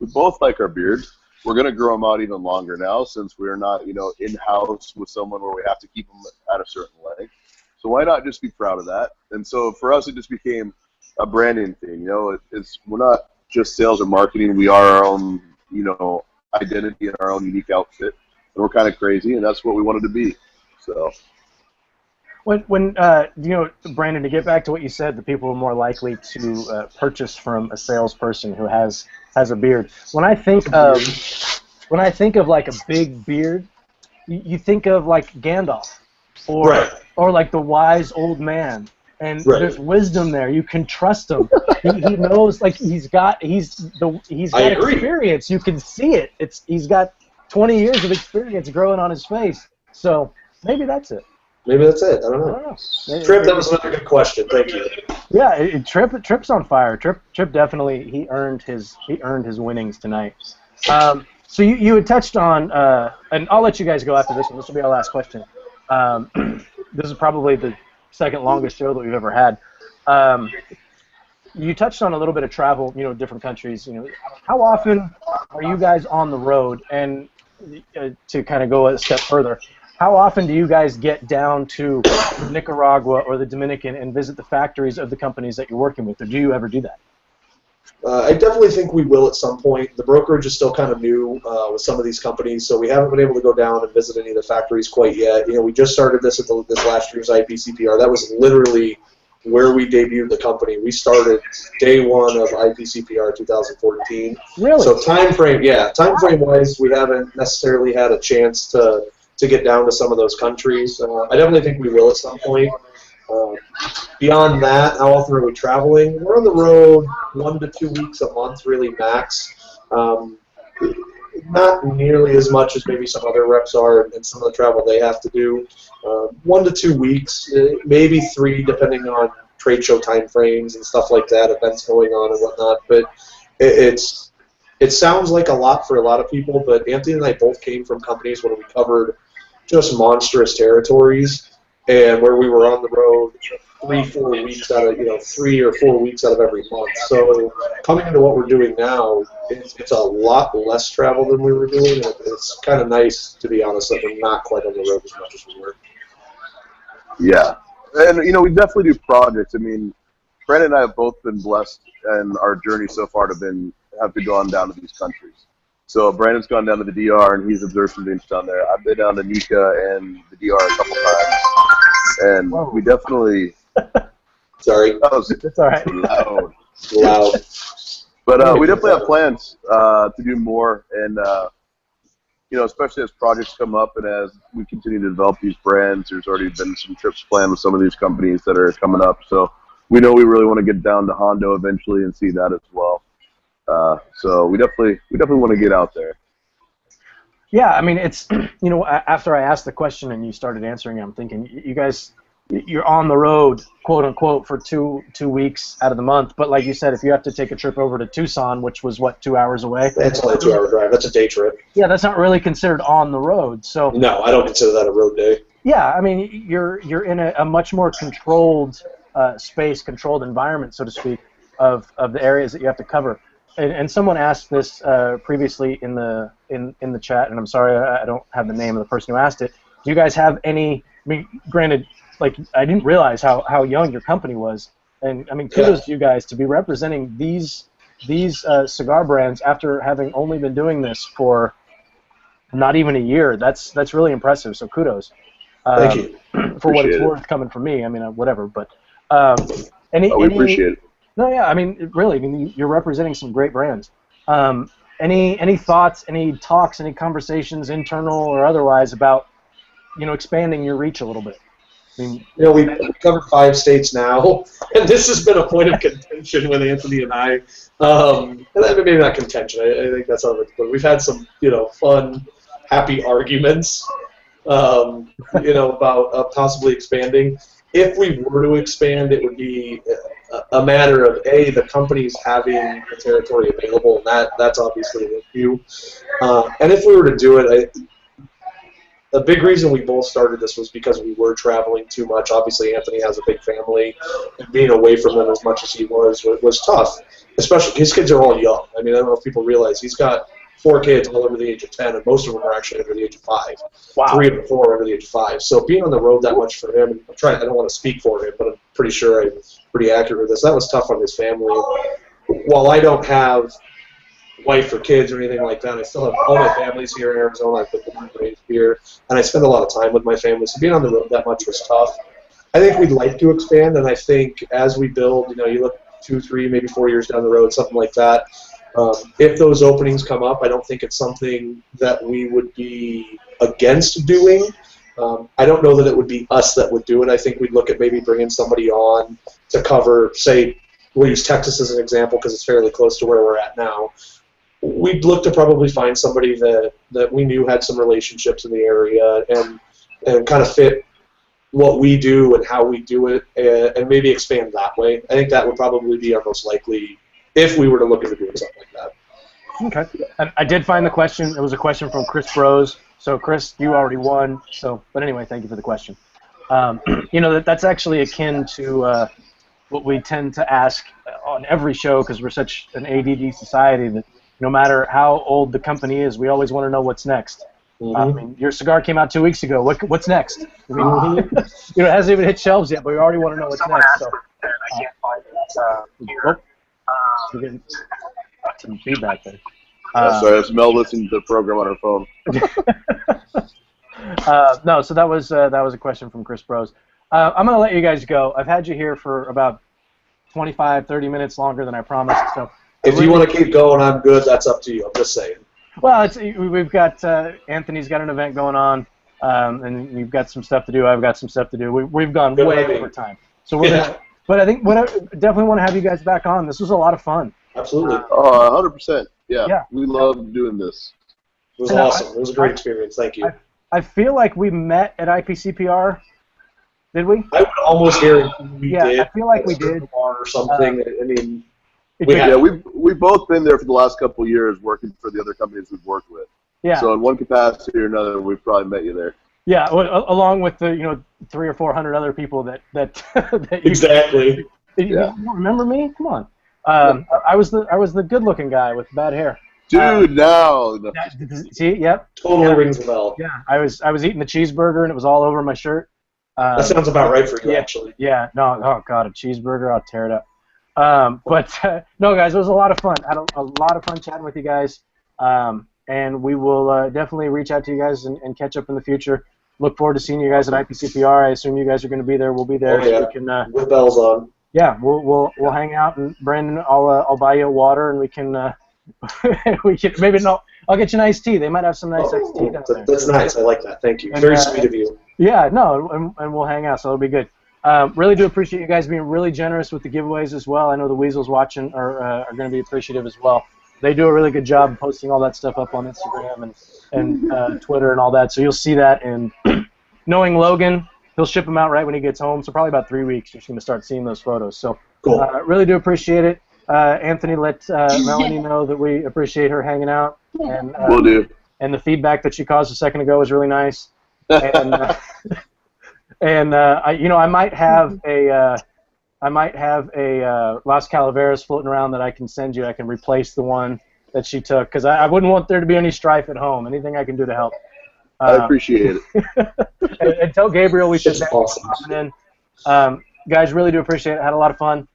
we both like our beards. We're going to grow them out even longer now since we're not, in-house with someone where we have to keep them at a certain length. So why not just be proud of that? And so for us, it just became a branding thing. We're not just sales or marketing. We are our own, identity and our own unique outfit. And we're kind of crazy, and that's what we wanted to be. So. When Brandon, to get back to what you said, the people are more likely to purchase from a salesperson who has a beard. When I think of like a big beard, you think of like Gandalf, or like the wise old man, and there's wisdom there. You can trust him. he knows, like he's got experience. You can see it. He's got 20 years of experience growing on his face. So maybe that's it. Maybe that's it. I don't know. Trip, that was another good question. Thank you. Yeah, Trip's on fire. Trip definitely he earned his winnings tonight. So you had touched on, and I'll let you guys go after this one. This will be our last question. This is probably the second longest show that we've ever had. You touched on a little bit of travel, different countries. How often are you guys on the road? And to kind of go a step further, how often do you guys get down to Nicaragua or the Dominican and visit the factories of the companies that you're working with, or do you ever do that? I definitely think we will at some point. The brokerage is still kind of new with some of these companies, so we haven't been able to go down and visit any of the factories quite yet. We just started this at this last year's IPCPR. That was literally where we debuted the company. We started day one of IPCPR 2014. Really? So time frame wise, we haven't necessarily had a chance to get down to some of those countries. I definitely think we will at some point. Beyond that, how often are we traveling? We're on the road 1 to 2 weeks a month, really max. Not nearly as much as maybe some other reps are and some of the travel they have to do. 1 to 2 weeks, maybe 3, depending on trade show time frames and stuff like that, events going on and whatnot. But it sounds like a lot for a lot of people, but Anthony and I both came from companies where we covered just monstrous territories, and where we were on the road 3 or 4 weeks out of 3 or 4 weeks out of every month. So coming into what we're doing now, it's a lot less travel than we were doing, and it's kind of nice, to be honest, that we're not quite on the road as much as we were. Yeah, and we definitely do projects. I mean, Brandon and I have both been blessed, and our journey so far have been gone down to these countries. So Brandon's gone down to the DR, and he's observed some things down there. I've been down to Nika and the DR a couple times, and we definitely. Sorry. That's all right. Loud. But we definitely have plans to do more, and especially as projects come up and as we continue to develop these brands. There's already been some trips planned with some of these companies that are coming up. So we know we really want to get down to Hondo eventually and see that as well. So we definitely want to get out there. Yeah, I mean, it's, after I asked the question and you started answering it, I'm thinking, you guys, you're on the road, quote unquote, for two weeks out of the month. But like you said, if you have to take a trip over to Tucson, which was, 2 hours away? That's only a 2-hour drive. That's a day trip. Yeah, that's not really considered on the road. So no, I don't consider that a road day. Yeah, I mean, you're in a much more controlled space, controlled environment, so to speak. of the areas that you have to cover. And someone asked this previously in the chat, and I'm sorry I don't have the name of the person who asked it. Do you guys have any? I mean, granted, like I didn't realize how young your company was, and I mean, kudos to you guys to be representing these cigar brands after having only been doing this for not even a year. That's really impressive. So kudos. Thank you. For what it's worth coming from me. I mean, whatever. But we appreciate it. No, yeah. I mean, really. I mean, you're representing some great brands. Any thoughts? Any talks? Any conversations, internal or otherwise, about expanding your reach a little bit? I mean, we cover 5 states now, and this has been a point of contention with Anthony and I. And maybe not contention. I think that's how it's. But we've had some, fun, happy arguments, about possibly expanding. If we were to expand, it would be a matter of the companies having the territory available, and that's obviously an issue. And if we were to do it, the big reason we both started this was because we were traveling too much. Obviously, Anthony has a big family, and being away from them as much as he was tough. Especially, his kids are all young. I mean, I don't know if people realize he's got 4 kids all over the age of 10, and most of them are actually under the age of 5. Wow. 3 of the 4 are under the age of 5. So being on the road that much for him, I don't want to speak for him, but I'm pretty sure I'm pretty accurate with this. That was tough on his family. While I don't have wife or kids or anything like that, I still have all my family's here in Arizona. I've been born and raised here, and I spend a lot of time with my family. So being on the road that much was tough. I think we'd like to expand, and I think as we build, you look 2, 3, maybe 4 years down the road, something like that. If those openings come up, I don't think it's something that we would be against doing. I don't know that it would be us that would do it. I think we'd look at maybe bringing somebody on to cover, say, we'll use Texas as an example because it's fairly close to where we're at now. We'd look to probably find somebody that we knew had some relationships in the area and kind of fit what we do and how we do it and maybe expand that way. I think that would probably be our most likely if we were to look into doing something like that. Okay. And I did find the question. It was a question from Chris Bros. So, Chris, you already won. But anyway, thank you for the question. That's actually akin to what we tend to ask on every show because we're such an ADD society that no matter how old the company is, we always want to know what's next. Mm-hmm. I mean, your cigar came out 2 weeks ago. What's next? I mean, it hasn't even hit shelves yet, but we already want to know what's next. So, I can't find it. We're getting some feedback there. Sorry, that's Mel listening to the program on her phone. No, so that was a question from Chris Bros. I'm going to let you guys go. I've had you here for about 25, 30 minutes longer than I promised. So if you want to keep going, I'm good. That's up to you. I'm just saying. Well, we've got Anthony's got an event going on, and you've got some stuff to do. I've got some stuff to do. We've gone way over time. So we're gonna, but I think I definitely want to have you guys back on. This was a lot of fun. Absolutely. 100%. Yeah. We love doing this. It was awesome. It was a great experience. Thank you. I feel like we met at IPCPR. Did we? I would almost guarantee we did. Yeah, I feel like we did. Or something. I mean, we've both been there for the last couple of years working for the other companies we've worked with. Yeah. So in one capacity or another, we've probably met you there. Yeah, along with the 300 or 400 other people that you, exactly. You don't remember me? Come on. I was the good-looking guy with bad hair. Dude, now. See, yep. Totally rings a bell. Yeah, I was eating the cheeseburger and it was all over my shirt. That sounds about right for you, actually. Yeah. No. Oh God, a cheeseburger! I'll tear it up. But no, guys, it was a lot of fun. I had a lot of fun chatting with you guys. And we will definitely reach out to you guys and catch up in the future. Look forward to seeing you guys at IPCPR. I assume you guys are going to be there. We'll be there. Oh, yeah. So we can, with bells on. Yeah, we'll hang out, and Brandon, I'll buy you a water, and we can maybe no. I'll get you an iced tea. They might have some nice iced tea down there. That's nice. I like that. Thank you. Very sweet of you. Yeah, no, and we'll hang out, so it'll be good. Really do appreciate you guys being really generous with the giveaways as well. I know the Weasels watching are going to be appreciative as well. They do a really good job posting all that stuff up on Instagram and Twitter and all that, so you'll see that. And knowing Logan, he'll ship them out right when he gets home, so probably about 3 weeks you're going to start seeing those photos. So cool. Really do appreciate it. Anthony, let Melanie know that we appreciate her hanging out. And, will do. And the feedback that she caused a second ago was really nice. And I might have I might have a Las Calaveras floating around that I can send you. I can replace the one that she took, because I wouldn't want there to be any strife at home. Anything I can do to help. I appreciate it. and tell Gabriel we said That's thanks awesome. for popping in. Guys, really do appreciate it. Had a lot of fun.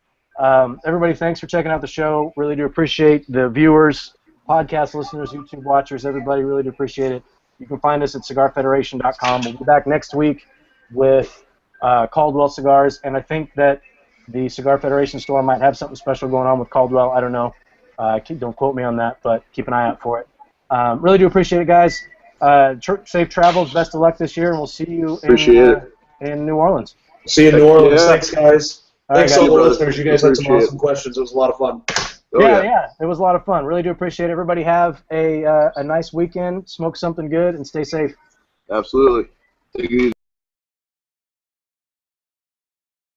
Everybody, thanks for checking out the show. Really do appreciate the viewers, podcast listeners, YouTube watchers. Everybody, really do appreciate it. You can find us at CigarFederation.com. We'll be back next week with Caldwell cigars, and I think that the Cigar Federation store might have something special going on with Caldwell. I don't know. Don't quote me on that, but keep an eye out for it. Really do appreciate it, guys. Safe travels. Best of luck this year, and we'll see you in New Orleans. See you in New Orleans. Yeah. Thanks, guys. All right, Thanks to all the guys. listeners. You guys had some Appreciate awesome questions. It was a lot of fun. Oh, Yeah, it was a lot of fun. Really do appreciate it. Everybody have a nice weekend. Smoke something good and stay safe. Absolutely. Take it easy.